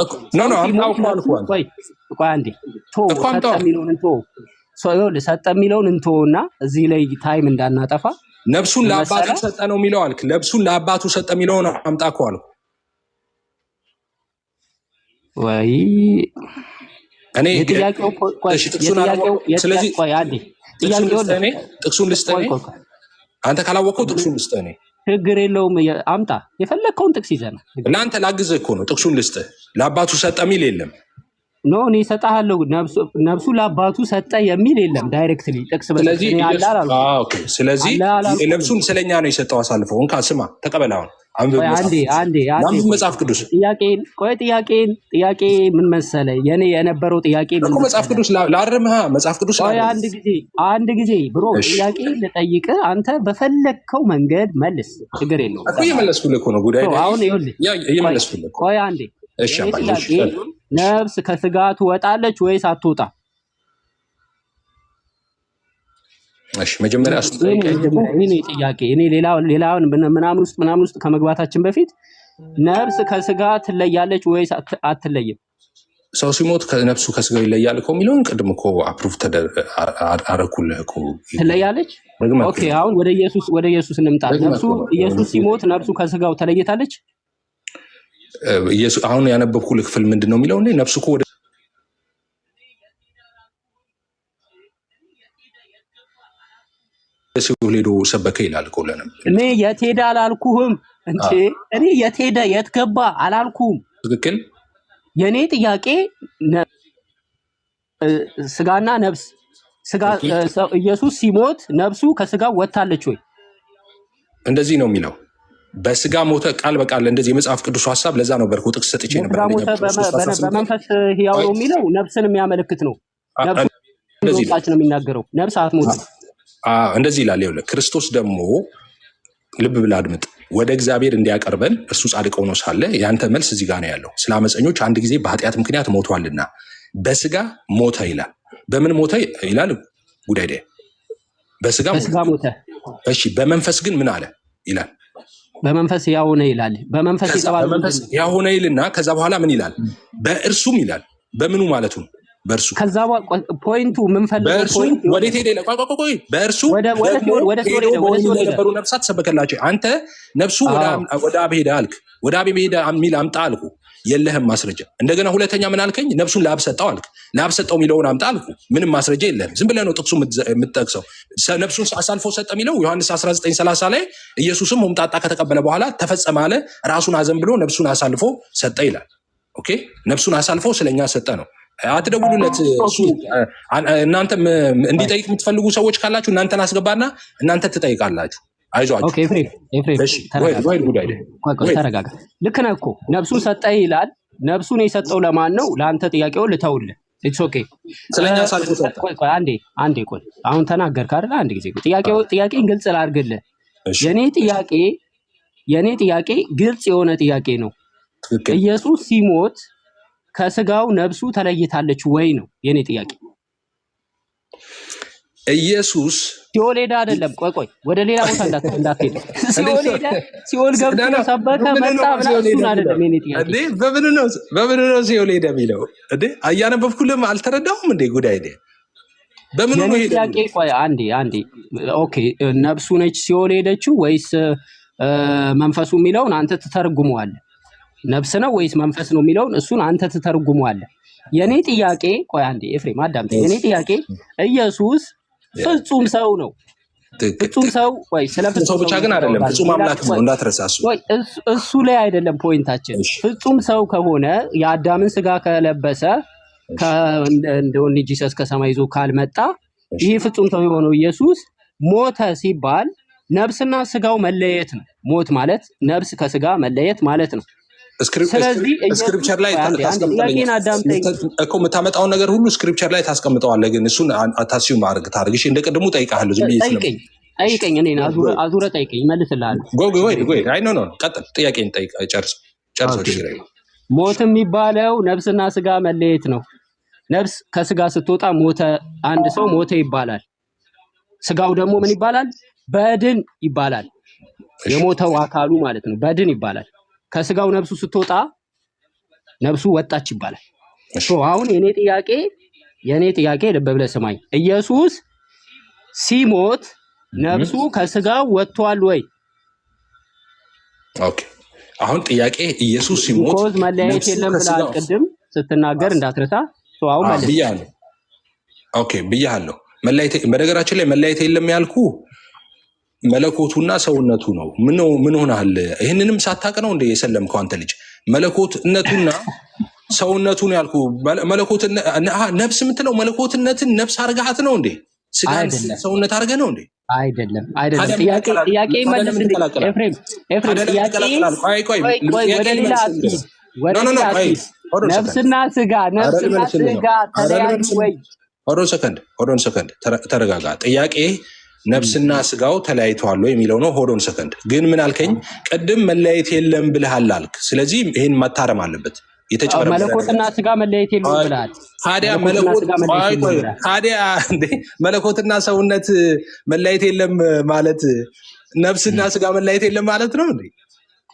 ሰጠ የሚለውን እንተውና እዚህ ላይ ታይም እንዳናጠፋ ነፍሱን ለአባቱ ሰጠ ነው የሚለው አልክ። ነፍሱን ለአባቱ ሰጠ የሚለውን አምጣ እኮ አልኩ። ወይ እኔ ጥቅሱን ልስጥህ። አንተ ካላወቀው ጥቅሱን ልስጥህ። እኔ ችግር የለውም አምጣ፣ የፈለግከውን ጥቅስ ይዘህ ነው። ለአንተ ላግዝህ እኮ ነው። ጥቅሱን ልስጥህ። ለአባቱ ሰጠ የሚል የለም። ኖ እኔ እሰጥሃለሁ። ነፍሱ ለአባቱ ሰጠ የሚል የለም ዳይሬክትሊ ጥቅስ። ስለዚህ ነፍሱን ስለኛ ነው የሰጠው አሳልፈው። እንካ ስማ፣ ተቀበል። አሁን አንድ መጽሐፍ ቅዱስ ጥያቄ ምን መሰለህ? የኔ የነበረው ጥያቄ ምን መጽሐፍ ቅዱስ ላርምህ። መጽሐፍ ቅዱስ አንድ ጊዜ ብሮ ጥያቄ ልጠይቅህ፣ አንተ በፈለግከው መንገድ መልስ፣ ችግር የለውም እኮ። እየመለስኩልህ እኮ ነው ጉዳይ። አሁን ይኸውልህ እየመለስኩልህ። ቆይ አንዴ ነፍስ ከስጋ ትወጣለች ወይስ አትወጣ? እሺ መጀመሪያ ይሄ ጥያቄ እኔ ሌላውን ምናምን ውስጥ ከመግባታችን በፊት ነፍስ ከስጋ ትለያለች ወይስ አትለይም? ሰው ሲሞት ከነፍሱ ከስጋው ይለያል እኮ የሚለውን ቅድም እኮ አፕሩቭ አረኩልህ እኮ። ትለያለች። ኦኬ አሁን ወደ ኢየሱስ እንምጣ። ኢየሱስ ሲሞት ነፍሱ ከስጋው ተለይታለች። አሁን ያነበብኩልህ ክፍል ምንድን ነው የሚለው? ነፍሱ እኮ ወደ ሲኦል ሄዶ ሰበከ ይላል እኮ። እኔ የት ሄደ አላልኩህም እንዴ? እኔ የት ሄደ የት ገባ አላልኩም። ትክክል። የኔ ጥያቄ ስጋና ነፍስ ኢየሱስ ሲሞት ነፍሱ ከስጋው ወጣለች ወይ? እንደዚህ ነው የሚለው። በስጋ ሞተ ቃል በቃል እንደዚህ የመጽሐፍ ቅዱስ ሐሳብ። ለዛ ነው በርኩ ጥቅስ ሰጥቼ ነበር። በመንፈስ ሕያው ነው የሚለው ነፍስን የሚያመለክት ነው። ነፍስ ነው የሚናገረው። ነፍስ አትሞትም። እንደዚህ ይላል። ይኸውልህ ክርስቶስ ደግሞ ልብ ብለህ አድምጥ። ወደ እግዚአብሔር እንዲያቀርበን እርሱ ጻድቅ ሆኖ ሳለ ያንተ መልስ እዚህ ጋር ነው ያለው። ስለ አመፀኞች አንድ ጊዜ በኃጢአት ምክንያት ሞቷልና በስጋ ሞተ ይላል። በምን ሞተ ይላል? ጉዳይ በስጋ ሞተ። እሺ በመንፈስ ግን ምን አለ ይላል? በመንፈስ ሕያው ሆነ ይላል። በመንፈስ ሕያው ሆነ ይልና ከዛ በኋላ ምን ይላል? በእርሱም ይላል። በምኑ ማለቱ ነው? በእርሱ ከዛ ፖይንቱ ምን ፈልገው ፖይንት ወዴት ሄደ? ቆይ በእርሱ ወደ የነበሩ ነፍሳት ሰበከላቸው። አንተ ነፍሱ ወደ አብ ሄደ አልክ። ወደ አብ ሄደ የሚል አምጣ አልኩ። የለህም ማስረጃ። እንደገና ሁለተኛ ምን አልከኝ? ነፍሱን ለአብ ሰጠው አልክ። ለአብ ሰጠው የሚለውን አምጣ አልኩ። ምንም ማስረጃ የለህም። ዝም ብለህ ነው ጥቅሱ የምትጠቅሰው። ነፍሱን አሳልፎ ሰጠ የሚለው ዮሐንስ 19:30 ላይ ኢየሱስም ሆምጣጣ ከተቀበለ በኋላ ተፈጸመ አለ። ራሱን አዘን ብሎ ነፍሱን አሳልፎ ሰጠ ይላል። ኦኬ ነፍሱን አሳልፎ ስለኛ ሰጠ ነው። አትደውሉለት። እናንተ እንዲጠይቅ የምትፈልጉ ሰዎች ካላችሁ እናንተን አስገባና እናንተ ትጠይቃላችሁ። አይዟችሁ። ኦኬ ተረጋጋ። ልክ ነህ እኮ ነፍሱን ሰጠ ይላል። ነፍሱን የሰጠው ለማን ነው? ለአንተ ጥያቄውን ልተውልህ። ኢትስ ኦኬ። ስለኛ አሳልፎ ሰጠ። አንዴ ቆይ። አሁን ተናገርክ አይደል? አንድ ጊዜ ጥያቄን ግልጽ ላድርግልህ። የኔ ጥያቄ ግልጽ የሆነ ጥያቄ ነው። ኢየሱስ ሲሞት ከስጋው ነፍሱ ተለይታለች ወይ ነው የኔ ጥያቄ። ኢየሱስ ሲኦል ሄደ አይደለም። ቆይ ወደ ሌላ ቦታ እንዳትሄድ። ሲኦል ገብቶ ሰበከ መጣ ብላችሁ አይደለም የኔ ጥያቄ። እንዴ በምን ነው ሲኦል ሄደ የሚለው? እንዴ አያነበብኩልም አልተረዳሁም እንዴ? ጉዳይ አይደል? በምን ነው ሄደ ጥያቄ? ቆይ አንዴ ኦኬ ነፍሱ ነች ሲኦል ሄደችው ወይስ መንፈሱ የሚለውን አንተ ትተርጉመዋለህ። ነፍስ ነው ወይስ መንፈስ ነው የሚለውን እሱን አንተ ትተርጉመዋለህ። የኔ ጥያቄ ቆይ አንዴ ኤፍሬም አዳምጥ። የኔ ጥያቄ ኢየሱስ ፍጹም ሰው ነው። ፍጹም ሰው ወይ ስለፍጹም ሰው ብቻ ግን አይደለም፣ ፍጹም አምላክ ነው እንዳትረሳሱ። ወይ እሱ ላይ አይደለም ፖይንታችን። ፍጹም ሰው ከሆነ የአዳምን ስጋ ከለበሰ ከእንደውን ጂሰስ ከሰማይ ይዞ ካልመጣ ይሄ ፍጹም ሰው የሆነው ኢየሱስ ሞተ ሲባል ነፍስና ስጋው መለየት ነው። ሞት ማለት ነፍስ ከስጋ መለየት ማለት ነው። ስክሪፕቸር ላይ እኮ የምታመጣውን ነገር ሁሉ ስክሪፕቸር ላይ ታስቀምጠዋለህ። ግን እሱን ታሲው ማድረግ ታደርግ። እሺ እንደ ቅድሙ ጠይቃለሁ። ዝም ብዬ ጠይቀኝ። እኔ አዙረ ጠይቀኝ እመልስልሃለሁ። አይ ኖ ቀጥል። ጥያቄን ጠይቅ። ጨርሶ ሞት የሚባለው ነፍስና ስጋ መለየት ነው። ነፍስ ከስጋ ስትወጣ ሞተ። አንድ ሰው ሞተ ይባላል። ስጋው ደግሞ ምን ይባላል? በድን ይባላል። የሞተው አካሉ ማለት ነው። በድን ይባላል። ከስጋው ነፍሱ ስትወጣ ነፍሱ ወጣች ይባላል። አሁን የኔ ጥያቄ ልብ ብለህ ስማኝ። ኢየሱስ ሲሞት ነፍሱ ከስጋው ወጥቷል ወይ? ኦኬ አሁን ጥያቄ ኢየሱስ ሲሞት ኮዝ መለያየት የለም ብለሃል ቅድም ስትናገር እንዳትረሳ። አሁን ማለት ብያለሁ። ኦኬ ብያለሁ። በነገራችን ላይ መለያየት የለም ያልኩ መለኮቱና ሰውነቱ ነው። ምን ሆናል? ይህንንም ሳታውቅ ነው እንደ የሰለምከው አንተ ልጅ። መለኮትነቱና ሰውነቱን ያልኩ ነፍስ የምትለው መለኮትነትን ነፍስ አርጋት ነው እንዴ? ስጋን ሰውነት አርገ ነው እንዴ? አይደለም። ጥያቄ መልስልኝ ኤፍሬም። ነፍስና ስጋ ተለያዩ ወይ? ሆዶን ሰከንድ ተረጋጋ። ጥያቄ ነፍስና ስጋው ተለያይተዋል የሚለው ነው። ሆዶን ሰከንድ ግን ምን አልከኝ? ቅድም መለያየት የለም ብለሃል አልክ። ስለዚህ ይህን መታረም አለበት። የተጨመረበት መለኮትና ስጋ መለየት የለውም ብለሃል። ታዲያ መለኮትና ሰውነት መለየት የለም ማለት ነፍስና ስጋ መለየት የለም ማለት ነው እንዴ?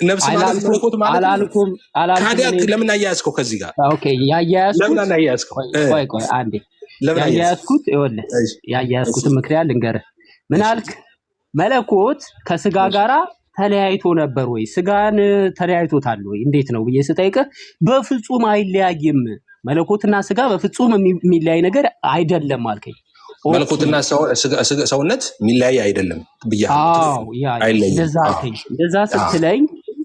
ነፍስ ማለት መለኮት ማለት ነው። ታዲያ ለምን አያያዝከው ከዚህ ጋር? ለምን አያያዝከው? ያያያዝኩትን ምክንያት ልንገርህ። ምን አልክ? መለኮት ከስጋ ጋራ ተለያይቶ ነበር ወይ? ስጋን ተለያይቶታል ወይ? እንዴት ነው ብዬ ስጠይቅህ በፍጹም አይለያይም። መለኮትና ስጋ በፍጹም የሚለያይ ነገር አይደለም አልከኝ። መለኮትና ሰውነት የሚለያይ አይደለም ብያለሁ። እንደዛ ስትለኝ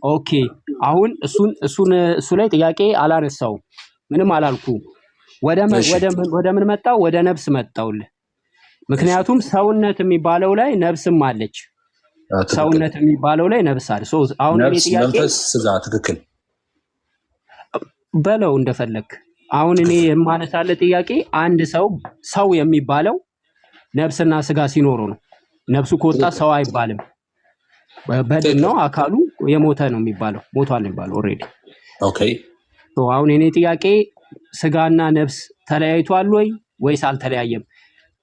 ኦኬ፣ አሁን እሱ ላይ ጥያቄ አላነሳውም፣ ምንም አላልኩ። ወደ ምን መጣው? ወደ ነፍስ መጣውልህ። ምክንያቱም ሰውነት የሚባለው ላይ ነፍስም አለች። ሰውነት የሚባለው ላይ ነፍስ አለ። አሁን ነፍስ፣ መንፈስ፣ ስጋ ትክክል በለው እንደፈለግ። አሁን እኔ የማነሳለ ጥያቄ አንድ ሰው የሚባለው ነፍስና ስጋ ሲኖሩ ነው። ነፍሱ ከወጣ ሰው አይባልም። በድን ነው፣ አካሉ የሞተ ነው የሚባለው፣ ሞቷል የሚባለው ኦልሬዲ። ኦኬ። አሁን እኔ ጥያቄ ስጋና ነፍስ ተለያይቷል ወይስ አልተለያየም?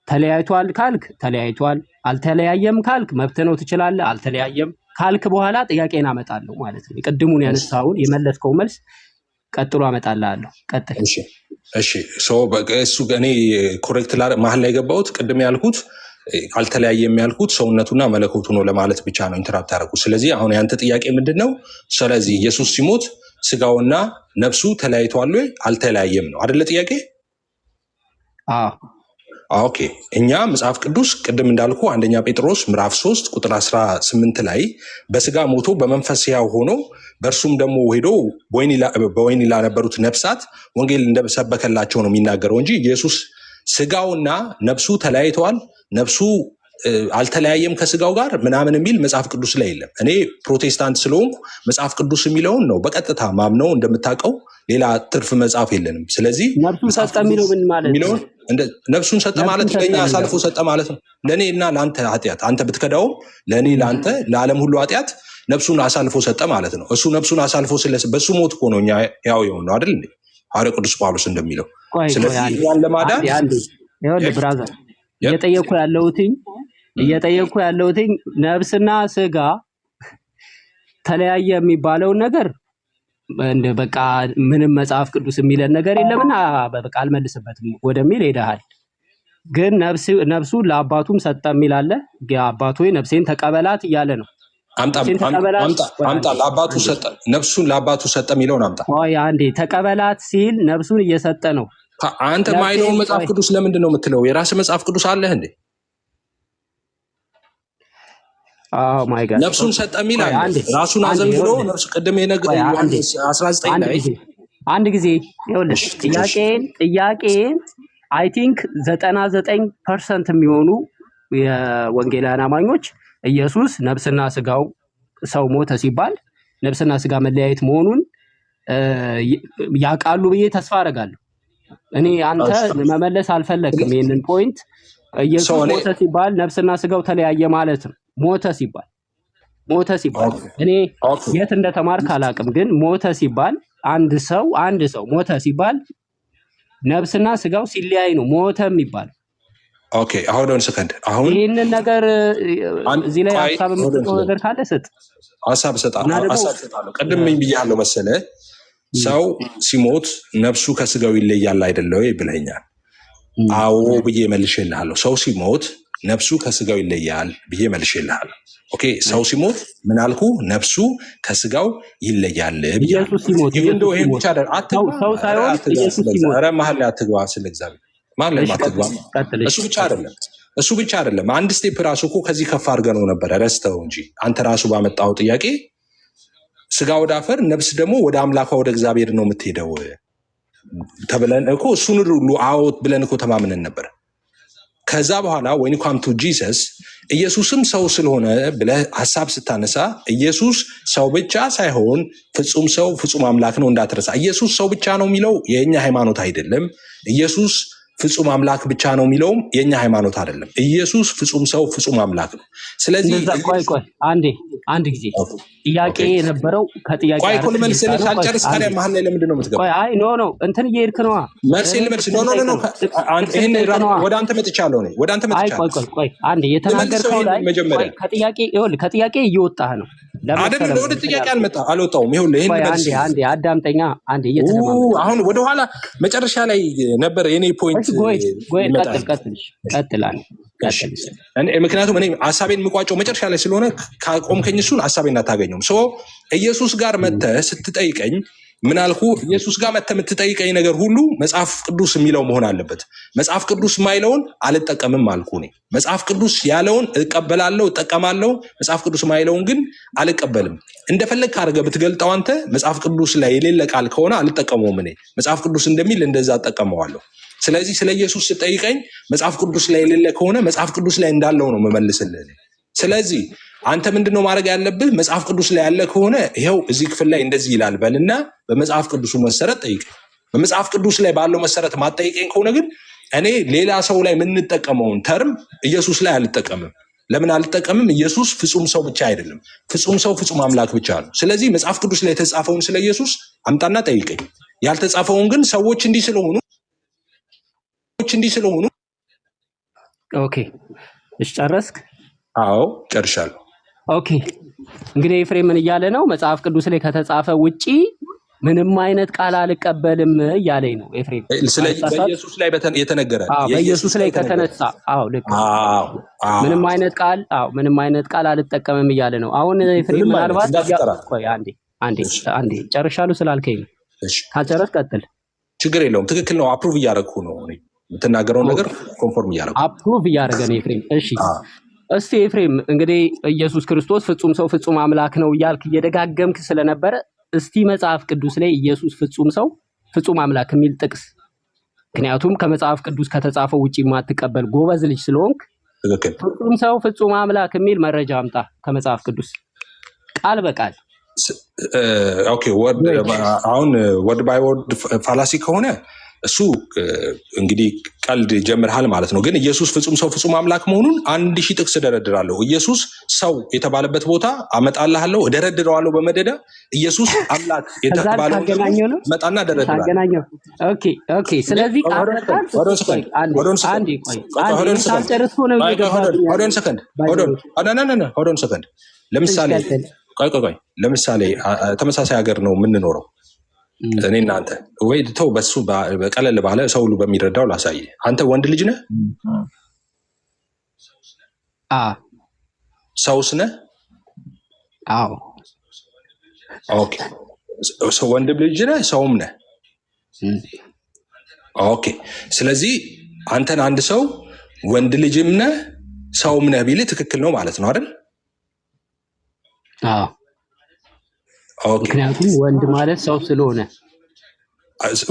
ተለያይቷል ካልክ ተለያይቷል፣ አልተለያየም ካልክ መብት ነው ትችላለህ። አልተለያየም ካልክ በኋላ ጥያቄን አመጣለሁ ማለት ነው። ቅድሙን ያነሳውን የመለስከው መልስ ቀጥሎ አመጣልሃለሁ። ቀጥል። እሺ እሱ እኔ ኮሬክት መሀል ላይ የገባሁት ቅድም ያልኩት አልተለያየም ያልኩት ሰውነቱና መለኮቱ ነው ለማለት ብቻ ነው ኢንተራፕት ያደረኩት። ስለዚህ አሁን ያንተ ጥያቄ ምንድን ነው? ስለዚህ ኢየሱስ ሲሞት ስጋውና ነፍሱ ተለያይተዋል ወይ? አልተለያየም ነው አይደለ ጥያቄ? ኦኬ። እኛ መጽሐፍ ቅዱስ ቅድም እንዳልኩ አንደኛ ጴጥሮስ ምዕራፍ 3 ቁጥር 18 ላይ በስጋ ሞቶ በመንፈስ ሕያው ሆኖ በእርሱም ደግሞ ሄዶ በወህኒ ላነበሩት ነፍሳት ወንጌል እንደሰበከላቸው ነው የሚናገረው እንጂ ኢየሱስ ስጋውና ነፍሱ ተለያይተዋል፣ ነፍሱ አልተለያየም ከስጋው ጋር ምናምን የሚል መጽሐፍ ቅዱስ ላይ የለም። እኔ ፕሮቴስታንት ስለሆንኩ መጽሐፍ ቅዱስ የሚለውን ነው በቀጥታ ማምነው። እንደምታውቀው ሌላ ትርፍ መጽሐፍ የለንም። ስለዚህ ነፍሱን ሰጠ የሚለው ምን ማለት ነው? ነፍሱን ሰጠ ማለት ለእኛ አሳልፎ ሰጠ ማለት ነው። ለእኔ እና ለአንተ ኃጢአት፣ አንተ ብትከዳውም ለእኔ ለአንተ ለዓለም ሁሉ ኃጢአት ነፍሱን አሳልፎ ሰጠ ማለት ነው። እሱ ነፍሱን አሳልፎ በሱ ሞት እኮ ነው እኛ ያው የሆነው አይደል እንዴ? ሐዋርያው ቅዱስ ጳውሎስ እንደሚለው። ስለዚህ ያን ለማዳን ብራዘር እየጠየኩ ያለሁትኝ ነፍስና ስጋ ተለያየ የሚባለውን ነገር በቃ ምንም መጽሐፍ ቅዱስ የሚለን ነገር የለምና በቃ አልመልስበትም ወደሚል ሄደሃል። ግን ነፍሱ ለአባቱም ሰጠ የሚል አለ። አባቱ ነፍሴን ተቀበላት እያለ ነው። አምጣ ለአባቱ ሰጠ፣ ነፍሱን ለአባቱ ሰጠ የሚለውን አምጣ። አንዴ ተቀበላት ሲል ነፍሱን እየሰጠ ነው። አንተ ማይለውን መጽሐፍ ቅዱስ ለምንድን ነው የምትለው? የራስህ መጽሐፍ ቅዱስ አለህ እንዴ? ነፍሱን ሰጠ የሚል አለ። ራሱን አዘንብሎ ነፍሱ ቅድም ዮሐንስ 19 ላይ አንድ ጊዜ ይኸውልህ ጥያቄን አይ ቲንክ 99% የሚሆኑ የወንጌላውያን አማኞች ኢየሱስ ነፍስና ስጋው ሰው ሞተ ሲባል ነፍስና ስጋ መለያየት መሆኑን ያውቃሉ ብዬ ተስፋ አደርጋለሁ። እኔ አንተ መመለስ አልፈለግም ይሄንን ፖይንት። ኢየሱስ ሞተ ሲባል ነፍስና ስጋው ተለያየ ማለት ነው። ሞተ ሲባል እኔ የት እንደተማርክ አላውቅም፣ ግን ሞተ ሲባል አንድ ሰው ሞተ ሲባል ነፍስና ስጋው ሲለያይ ነው ሞተ የሚባል። ኦኬ አሁን ሰከንድ አሁን ይሄንን ነገር እዚህ ላይ ሐሳብ የምትጠቀው ነገር ካለ ስጥ። ሐሳብ ሰጣለሁ። ቅድም ምን ብያለሁ መሰለህ? ሰው ሲሞት ነፍሱ ከስጋው ይለያል አይደለ ወይ ብለኛል። አዎ ብዬ መልሼልሃለሁ። ሰው ሲሞት ነፍሱ ከስጋው ይለያል ብዬ መልሼልሃለሁ። ኦኬ ሰው ሲሞት ምን አልኩ? ነፍሱ ከስጋው ይለያል ብዬ ኢየሱስ ሲሞት ይሄ ብቻ ሰው ሳይሆን ኢየሱስ ሲሞት ኧረ መሀል ላይ አትግባ። ስለ እግዚአብሔር መሀል ላይ አትግባ። እሱ ብቻ አይደለም አንድ ስቴፕ ራሱ እኮ ከዚህ ከፍ አድርገነው ነበር ረስተው እንጂ አንተ ራሱ ባመጣው ጥያቄ ስጋ ወደ አፈር ነፍስ ደግሞ ወደ አምላኳ ወደ እግዚአብሔር ነው የምትሄደው ተብለን እኮ እሱን ሁሉ አዎት ብለን እኮ ተማምነን ነበር። ከዛ በኋላ when you come to Jesus ኢየሱስም ሰው ስለሆነ ብለህ ሐሳብ ስታነሳ ኢየሱስ ሰው ብቻ ሳይሆን ፍጹም ሰው ፍጹም አምላክ ነው እንዳትረሳ። ኢየሱስ ሰው ብቻ ነው የሚለው የኛ ሃይማኖት አይደለም። ኢየሱስ ፍጹም አምላክ ብቻ ነው የሚለውም የኛ ሃይማኖት አይደለም። ኢየሱስ ፍጹም ሰው ፍጹም አምላክ ነው። ስለዚህ ቆይ አንድ ጊዜ ጥያቄ የነበረው ከጥያቄ ቆይ ኮል መልስ ሳልጨርስ ታዲያ መሀል ላይ ለምንድን ነው የምትገባው? ቆይ አይ ኖ እንትን እየሄድክ ነዋ። መልስ ይሄን ወደ አንተ መጥቻለሁ ነው ወደ አንተ መጥቻለሁ። ቆይ አንዴ የተናገርከው ላይ ከጥያቄ እየወጣህ ነው አይደል? ወደ ጥያቄ አልወጣሁም። ይኸውልህ ይሄን መልስ አንዴ አዳምጠኛ። አንዴ እየተደማመጥን አሁን ወደ ኋላ መጨረሻ ላይ ነበር የኔ ፖይንት። ቀጥል። ምክንያቱም እኔ ሀሳቤን የምቋጨው መጨረሻ ላይ ስለሆነ ካቆምከኝ እሱን ሀሳቤን አታገኘውም። ኢየሱስ ጋር መተህ ስትጠይቀኝ ምን አልኩ? ኢየሱስ ጋር መተህ የምትጠይቀኝ ነገር ሁሉ መጽሐፍ ቅዱስ የሚለው መሆን አለበት። መጽሐፍ ቅዱስ ማይለውን አልጠቀምም አልኩ። እኔ መጽሐፍ ቅዱስ ያለውን እቀበላለሁ፣ እጠቀማለሁ። መጽሐፍ ቅዱስ ማይለውን ግን አልቀበልም። እንደፈለግ ካደረገ ብትገልጠው አንተ መጽሐፍ ቅዱስ ላይ የሌለ ቃል ከሆነ አልጠቀመውም። እኔ መጽሐፍ ቅዱስ እንደሚል እንደዛ እጠቀመዋለሁ። ስለዚህ ስለ ኢየሱስ ስጠይቀኝ መጽሐፍ ቅዱስ ላይ የሌለ ከሆነ መጽሐፍ ቅዱስ ላይ እንዳለው ነው መመልስልህ። ስለዚህ አንተ ምንድነው ማድረግ ያለብህ? መጽሐፍ ቅዱስ ላይ ያለ ከሆነ ይኸው እዚህ ክፍል ላይ እንደዚህ ይላል በልና በመጽሐፍ ቅዱሱ መሰረት ጠይቀኝ። በመጽሐፍ ቅዱስ ላይ ባለው መሰረት ማጠይቀኝ ከሆነ ግን እኔ ሌላ ሰው ላይ የምንጠቀመውን ተርም ኢየሱስ ላይ አልጠቀምም። ለምን አልጠቀምም? ኢየሱስ ፍጹም ሰው ብቻ አይደለም፣ ፍጹም ሰው ፍጹም አምላክ ብቻ ነው። ስለዚህ መጽሐፍ ቅዱስ ላይ የተጻፈውን ስለ ኢየሱስ አምጣና ጠይቀኝ። ያልተጻፈውን ግን ሰዎች እንዲህ ስለሆኑ ኦኬ። እሺ ጨረስክ? አዎ ጨርሻለሁ። ኦኬ እንግዲህ ኤፍሬም ምን እያለ ነው? መጽሐፍ ቅዱስ ላይ ከተጻፈ ውጪ ምንም አይነት ቃል አልቀበልም እያለኝ ነው ኤፍሬም። ስለዚህ በኢየሱስ ላይ የተነገረ በኢየሱስ ላይ ከተነሳ ልክ ምንም አይነት ቃል አልጠቀምም እያለ ነው። አሁን ኤፍሬም ምናልባት ቆይ አንዴ ጨርሻለሁ ስላልከኝ ነው። ካልጨረስክ ቀጥል። ችግር የለውም። ትክክል ነው። አፕሩቭ እያደረግኩ ነው። የምትናገረው ነገር ኮንፎርም እያደረግኩ አፕሩቭ እያደረገ ነው ኤፍሬም። እሺ እስቲ ኤፍሬም እንግዲህ ኢየሱስ ክርስቶስ ፍጹም ሰው ፍጹም አምላክ ነው እያልክ እየደጋገምክ ስለነበረ እስቲ መጽሐፍ ቅዱስ ላይ ኢየሱስ ፍጹም ሰው ፍጹም አምላክ የሚል ጥቅስ፣ ምክንያቱም ከመጽሐፍ ቅዱስ ከተጻፈው ውጪ የማትቀበል ጎበዝ ልጅ ስለሆንክ ፍጹም ሰው ፍጹም አምላክ የሚል መረጃ አምጣ ከመጽሐፍ ቅዱስ ቃል በቃል። ኦኬ አሁን ወርድ ባይ ወርድ ፋላሲ ከሆነ እሱ እንግዲህ ቀልድ ጀምርሃል ማለት ነው። ግን ኢየሱስ ፍጹም ሰው ፍጹም አምላክ መሆኑን 1000 ጥቅስ እደረድራለሁ። ኢየሱስ ሰው የተባለበት ቦታ አመጣልሃለሁ፣ እደረድረዋለሁ በመደዳ። ኢየሱስ አምላክ የተባለው መጣና እደረድራለሁ። ኦኬ ስለዚህ ሰከንድ ለምሳሌ ተመሳሳይ ሀገር ነው የምንኖረው እኔ እናንተ። ወይ ተው በሱ በቀለል ባለ ሰው ሁሉ በሚረዳው ላሳይ። አንተ ወንድ ልጅ ነህ? ሰውስ ነህ? አዎ። ኦኬ ወንድ ልጅ ነህ፣ ሰውም ነህ። ኦኬ ስለዚህ አንተን አንድ ሰው ወንድ ልጅም ነህ ሰውም ነህ ቢልህ ትክክል ነው ማለት ነው አይደል? ምክንያቱም ወንድ ማለት ሰው ስለሆነ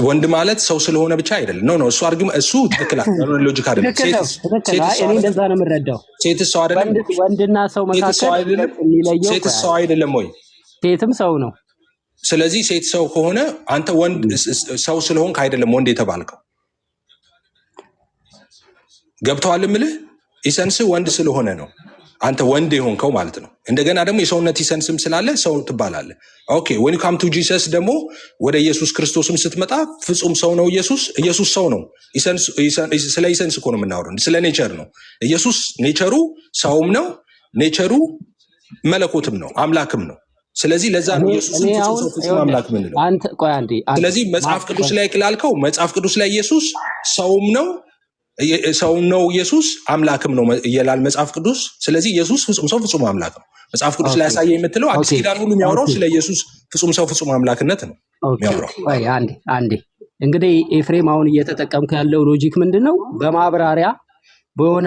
ወንድ ማለት ሰው ስለሆነ ብቻ አይደለም። ኖ እሱ አርግም እሱ ትክክል አይደለም። ሎጂክ አይደለም። እኔ እንደዛ ነው የምረዳው። ሴት ሰው አይደለም። ወንድና ሰው መካከል የሚለየው ሴት ሰው አይደለም ወይ? ሴትም ሰው ነው። ስለዚህ ሴት ሰው ከሆነ አንተ ወንድ ሰው ስለሆንክ አይደለም ወንድ የተባልከው። ገብቶሃል የምልህ? ኢሰንስ ወንድ ስለሆነ ነው አንተ ወንድ የሆንከው ማለት ነው። እንደገና ደግሞ የሰውነት ኢሰንስም ስላለ ሰው ትባላለህ። ኦኬ when you come to Jesus ደግሞ ወደ ኢየሱስ ክርስቶስም ስትመጣ ፍጹም ሰው ነው ኢየሱስ ሰው ነው። ስለ ኢሰንስ እኮ ነው የምናወራው፣ ስለ ኔቸር ነው። ኢየሱስ ኔቸሩ ሰውም ነው፣ ኔቸሩ መለኮትም ነው፣ አምላክም ነው። ስለዚህ ለዛ ነው ኢየሱስ ፍጹም አምላክ ምን ነው። ስለዚህ መጽሐፍ ቅዱስ ላይ ክላልከው መጽሐፍ ቅዱስ ላይ ኢየሱስ ሰውም ነው ሰው ነው ኢየሱስ አምላክም ነው ይላል መጽሐፍ ቅዱስ። ስለዚህ ኢየሱስ ፍጹም ሰው ፍጹም አምላክ ነው። መጽሐፍ ቅዱስ ላይ ያሳየ የምትለው አዲስ ኪዳን ሁሉ የሚያወራው ስለ ኢየሱስ ፍጹም ሰው ፍጹም አምላክነት ነው የሚያወራው። አንዴ እንግዲህ ኤፍሬም አሁን እየተጠቀምክ ያለው ሎጂክ ምንድነው? በማብራሪያ በሆነ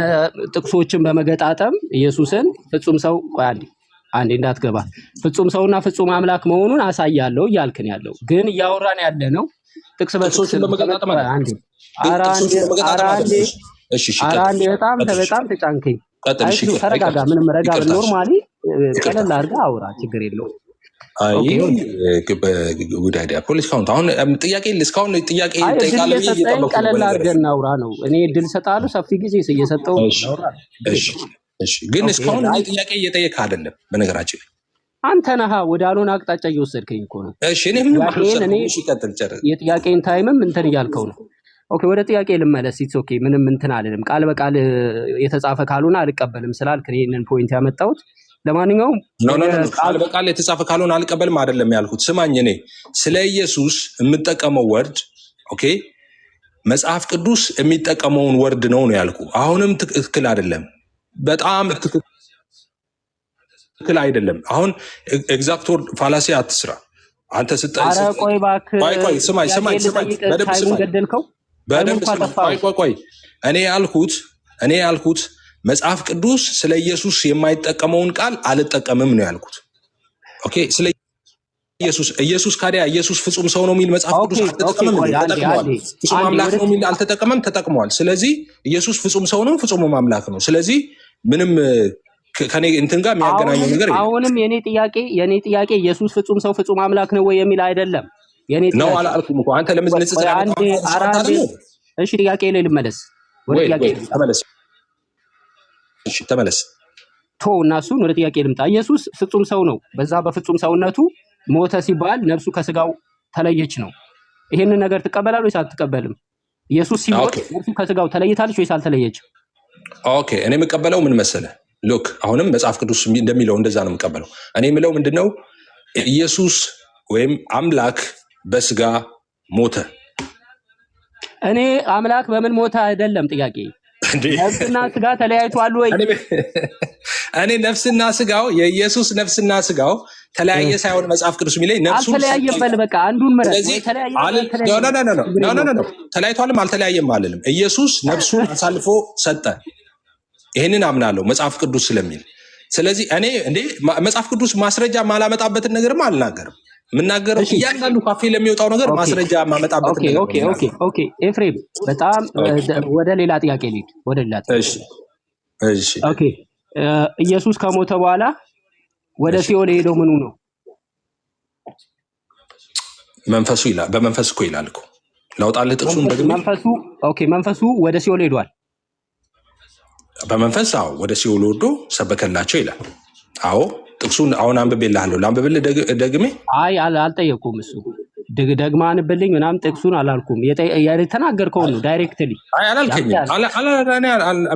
ጥቅሶችን በመገጣጠም ኢየሱስን ፍጹም ሰው አንዴ እንዳትገባ ፍጹም ሰውና ፍጹም አምላክ መሆኑን አሳያለሁ እያልክን ያለው ግን እያወራን ያለ ነው ጥቅስ በጥቅሶችን በመገጣጠም አንዴ በጣም ተጫንከኝ። ተረጋጋ። ምንም ረጋ ኖርማሊ ቀለል አድርገህ አውራ፣ ችግር የለውም። አይ ኦኬ ይሁን። ጉድ አይዲያ ፖለቲካውን አሁን ጥያቄ እስካሁን ጥያቄ አይ እድል ጠይቃለሁ ብዬ እየሰጠኝ እየጠበኩ ነው። ቀለል በነገራችን አድርገን እናውራ ነው። እኔ እድል እሰጥሃለሁ፣ ሰፊ ጊዜ እየሰጠው እሺ እናውራ። እሺ እሺ፣ ግን ኦኬ እስካሁን እኔ አይ ጥያቄ እየጠየቅህ አይደለም በነገራችን ላይ። አንተ ነህ ወደ አልሆነ አቅጣጫ እየወሰድከኝ እኮ ነው። እሺ እኔ ምንም ጥያቄን እኔ አልወሰድኩም። እሺ ቀጥል፣ ጨርስ። የጥያቄን ታይምም እንትን እያልከው ነው። ኦኬ ወደ ጥያቄ ልመለስ። ኢትስ ኦኬ ምንም እንትን አልልም። ቃል በቃል የተጻፈ ካልሆነ አልቀበልም ስላልክ እኔ ይህንን ፖይንት ያመጣሁት። ለማንኛውም ኖ ኖ ወደ ኖ ቃል ቃል በቃል የተጻፈ ካልሆነ አልቀበልም አይደለም ያልኩት። ስማኝ፣ እኔ ስለ ኢየሱስ የምጠቀመው ወርድ ኦኬ መጽሐፍ ቅዱስ የሚጠቀመውን ወርድ ነው ያልኩ። አሁንም ትክክል አይደለም፣ በጣም ትክክል አይደለም። አሁን ኤግዛክት ወርድ ፋላሲ አትስራ አንተ አረ ቆይ እባክህ ቆይ ስማኝ ጥያቄ ስማኝ ስማኝ ልጠይቅ። በደንብ ታይሙን ስማኝ ገደልከው። ታይሙን በደንብ እኮ ስማኝ። አጠፋኸው። ቆይ እኔ ያልኩት መጽሐፍ ቅዱስ ስለ ኢየሱስ የማይጠቀመውን ቃል አልጠቀምም ነው ያልኩት። ኦኬ ስለ ኢየሱስ ካዲያ ኢየሱስ ፍጹም ሰው ነው የሚል መጽሐፍ ኦኬ ቅዱስ ኦኬ አልተጠቀመም፣ ቆይ አንዴ ተጠቅመዋል። አንዴ ፍጹም አንዴ አምላክ ወደ ነው የሚል አልተጠቀመም፣ ተጠቅመዋል። ስለዚህ ኢየሱስ ፍጹም ሰው ነው፣ ፍጹም አምላክ ነው። ስለዚህ ምንም ከኔ እንትን ጋር የሚያገናኘው ነገር የለም። አሁንም የኔ ጥያቄ ኢየሱስ ፍጹም ሰው ፍጹም አምላክ ነው ወይ የሚል አይደለም። የኔ ነው ጥያቄ አላልኩም እኮ አንተ ለምን ንጽጽር አንዴ ኧረ አንዴ እሺ ጥያቄ ላይ ልመለስ። ወደ ጥያቄ ልምጣ። ተመለስ። እሺ ተመለስ። ቶ እና እሱን ወደ ጥያቄ ልምጣ። ኢየሱስ ፍጹም ሰው ነው። በዛ በፍጹም ሰውነቱ ሞተ ሲባል ነፍሱ ከስጋው ተለየች ነው። ይሄንን ነገር ትቀበላለህ ወይስ አትቀበልም? ኢየሱስ ሲሞት ነፍሱ ከስጋው ተለይታለች ወይስ አልተለየችም? ኦኬ እኔ የምቀበለው ምን መሰለህ? ሉክ አሁንም መጽሐፍ ቅዱስ እንደሚለው እንደዛ ነው የምቀበለው። እኔ የምለው ምንድነው ኢየሱስ ወይም አምላክ በስጋ ሞተ። እኔ አምላክ በምን ሞተ አይደለም ጥያቄ። ነፍስና ስጋ ተለያይቷል ወይ? እኔ ነፍስና ስጋው የኢየሱስ ነፍስና ስጋው ተለያየ ሳይሆን መጽሐፍ ቅዱስ የሚለኝ ነፍሱ አልተለያየም። በል በቃ አንዱን ምረጥ። ወይ ተለያይቷልም አልተለያየም አልልም። ኢየሱስ ነፍሱን አሳልፎ ሰጠ። ይህንን አምናለሁ መጽሐፍ ቅዱስ ስለሚል። ስለዚህ እኔ መጽሐፍ ቅዱስ ማስረጃ ማላመጣበትን ነገርም አልናገርም። የምናገረው እያንዳንዱ ካፌ ለሚወጣው ነገር ማስረጃ ማመጣበት ነገር። ኦኬ ኤፍሬም በጣም ወደ ሌላ ጥያቄ ልሂድ። ወደ ሌላ ጥያቄ እሺ ኦኬ ኢየሱስ ከሞተ በኋላ ወደ ሲኦል የሄደው ምኑ ነው? መንፈሱ ይላል። በመንፈስ እኮ ይላል እኮ ላውጣልህ ጥቅሱን ደግሞ መንፈሱ ወደ ሲኦል ሄዷል። በመንፈስ አዎ ወደ ሲኦል ወርዶ ሰበከላቸው ይላል። አዎ ጥቅሱን አሁን አንብቤልሃለሁ። ላንብብልህ ደግሜ? አይ አልጠየኩም። እሱ ደግማ አንብልኝ ምናምን ጥቅሱን አላልኩም። የተናገርከውን ነው ዳይሬክትሊ። አይ አላልከኝም።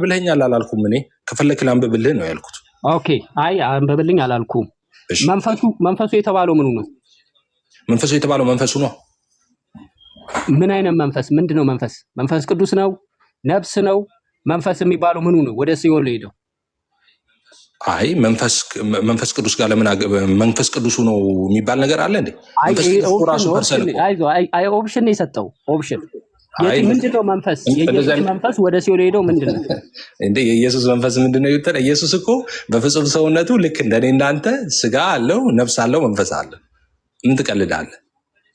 ብለኸኛል አላልኩም። እኔ ከፈለክ ላንብብልህ ነው ያልኩት። ኦኬ አይ አንብብልኝ አላልኩም። መንፈሱ የተባለው ምኑ ነው? መንፈሱ የተባለው መንፈሱ ነው። ምን አይነት መንፈስ? ምንድን ነው መንፈስ? መንፈስ ቅዱስ ነው? ነፍስ ነው? መንፈስ የሚባለው ምኑ ነው? ወደ ሲኦል ሄደው አይ መንፈስ ቅዱስ ጋር ለምን መንፈስ ቅዱሱ ነው የሚባል ነገር አለ እንዴ? ኦፕሽን የሰጠው ኦፕሽን ምንድነው? መንፈስ የኢየሱስ መንፈስ ወደ ሲኦል ሄደው ምንድነው እንዴ? የኢየሱስ መንፈስ ምንድነው ይወጣ? ኢየሱስ እኮ በፍጹም ሰውነቱ ልክ እንደኔ እንዳንተ ስጋ አለው፣ ነፍስ አለው፣ መንፈስ አለው። ምን ትቀልዳለህ?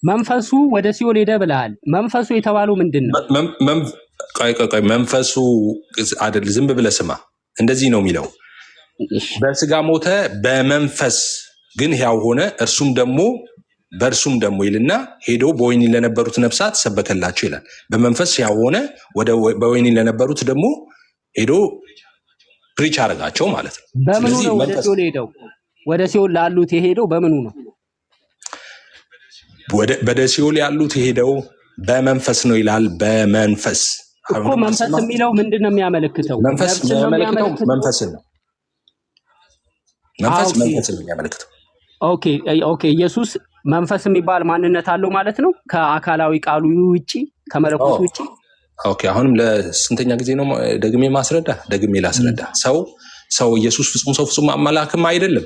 መንፈሱ ወደ ሲኦል ሄደ ብለሃል። መንፈሱ የተባለው ምንድነው? ቆይ መንፈሱ አይደል? ዝም ብለህ ስማ። እንደዚህ ነው የሚለው በስጋ ሞተ በመንፈስ ግን ሕያው ሆነ፣ በእርሱም ደግሞ ይልና ሄዶ በወህኒ ለነበሩት ነፍሳት ሰበከላቸው ይላል። በመንፈስ ሕያው ሆነ፣ በወህኒ ለነበሩት ደግሞ ሄዶ ፕሪች አደረጋቸው ማለት ነው። በምኑ ነው ወደ ሲኦል ሄደው? ወደ ሲኦል ላሉት የሄደው በምኑ ነው? ወደ ሲኦል ያሉት የሄደው በመንፈስ ነው ይላል። በመንፈስ እኮ መንፈስ የሚለው ምንድን ነው የሚያመለክተው? መንፈስ የሚያመለክተው መንፈስን ነው። መንፈስ ነው የሚያመለክተው። ኦኬ ኢየሱስ መንፈስ የሚባል ማንነት አለው ማለት ነው፣ ከአካላዊ ቃሉ ውጪ፣ ከመለኮቱ ውጪ። ኦኬ አሁንም ለስንተኛ ጊዜ ነው ደግሜ ላስረዳ? ሰው ኢየሱስ ፍጹም ሰው ፍጹም አምላክም አይደለም።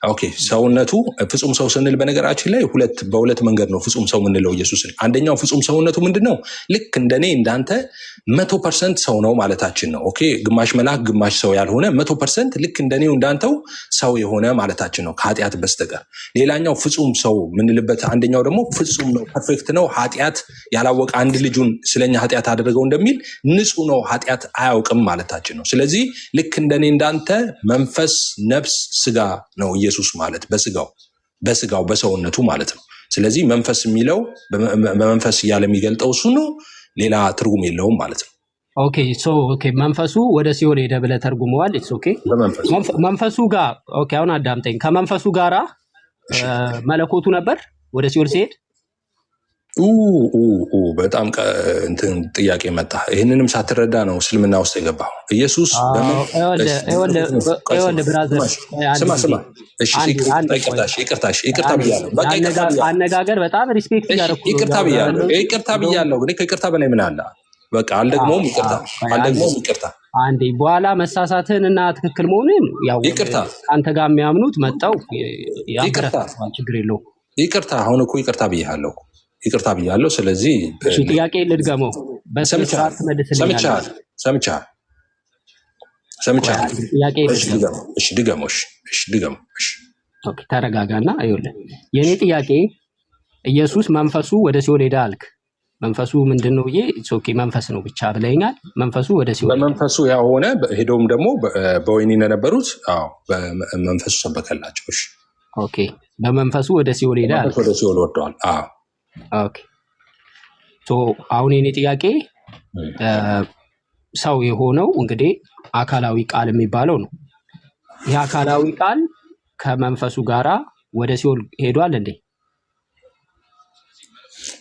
ኦኬ ሰውነቱ ፍጹም ሰው ስንል በነገራችን ላይ በሁለት መንገድ ነው ፍጹም ሰው የምንለው ኢየሱስን። አንደኛው ፍጹም ሰውነቱ ምንድነው? ልክ እንደኔ እንዳንተ 100% ሰው ነው ማለታችን ነው። ኦኬ ግማሽ መልአክ ግማሽ ሰው ያልሆነ 100% ልክ እንደኔው እንዳንተው ሰው የሆነ ማለታችን ነው ከኃጢአት በስተቀር። ሌላኛው ፍጹም ሰው የምንልበት አንደኛው ደግሞ ፍጹም ነው፣ ፐርፌክት ነው፣ ኃጢአት ያላወቀ አንድ ልጁን ስለኛ ኃጢአት አደረገው እንደሚል ንጹህ ነው፣ ኃጢአት አያውቅም ማለታችን ነው። ስለዚህ ልክ እንደኔ እንዳንተ መንፈስ፣ ነፍስ፣ ስጋ ነው ኢየሱስ ማለት በስጋው። በስጋው በሰውነቱ ማለት ነው። ስለዚህ መንፈስ የሚለው በመንፈስ እያለ የሚገልጠው እሱ ነው፣ ሌላ ትርጉም የለውም ማለት ነው። ኦኬ መንፈሱ ወደ ሲኦል ሄደ ብለህ ተርጉመዋል። መንፈሱ ጋር አሁን አዳምጠኝ። ከመንፈሱ ጋራ መለኮቱ ነበር ወደ ሲኦል ሲሄድ? በጣም እንትን ጥያቄ መጣ። ይህንንም ሳትረዳ ነው እስልምና ውስጥ የገባው። ኢየሱስ ይቅርታ ብያለሁ። አነጋገር በጣም ሪስፔክት እያደረኩ ይቅርታ ብያለሁ። ከይቅርታ በላይ ምን አለ? በቃ አልደግሞም። ይቅርታ አንዴ በኋላ መሳሳትህን እና ትክክል መሆንን ያው አንተ ጋር የሚያምኑት መጣው ያበረታታል። ችግር የለውም። ይቅርታ አሁን እኮ ይቅርታ ብያለሁ። ስለዚህ ጥያቄ ልድገመው። በስርዓት ትመልስልኛለህ። ሰምቻለሁ። ድገመው። ኦኬ ተረጋጋና ይኸውልህ የኔ ጥያቄ ኢየሱስ መንፈሱ ወደ ሲኦል ሄደ አልክ። መንፈሱ ምንድን ነው ብዬ መንፈስ ነው ብቻ ብለኛል። መንፈሱ ወደ ሲኦል በመንፈሱ ያው ሆነ። ሄደውም ደግሞ በወህኒ የነበሩት መንፈሱ ሰበከላቸው። ኦኬ በመንፈሱ ወደ ሲኦል ሄደ አልክ። ወደ ሲኦል ወርደዋል። ኦኬ አሁን የኔ ጥያቄ ሰው የሆነው እንግዲህ አካላዊ ቃል የሚባለው ነው። ይህ አካላዊ ቃል ከመንፈሱ ጋራ ወደ ሲኦል ሄዷል እንዴ?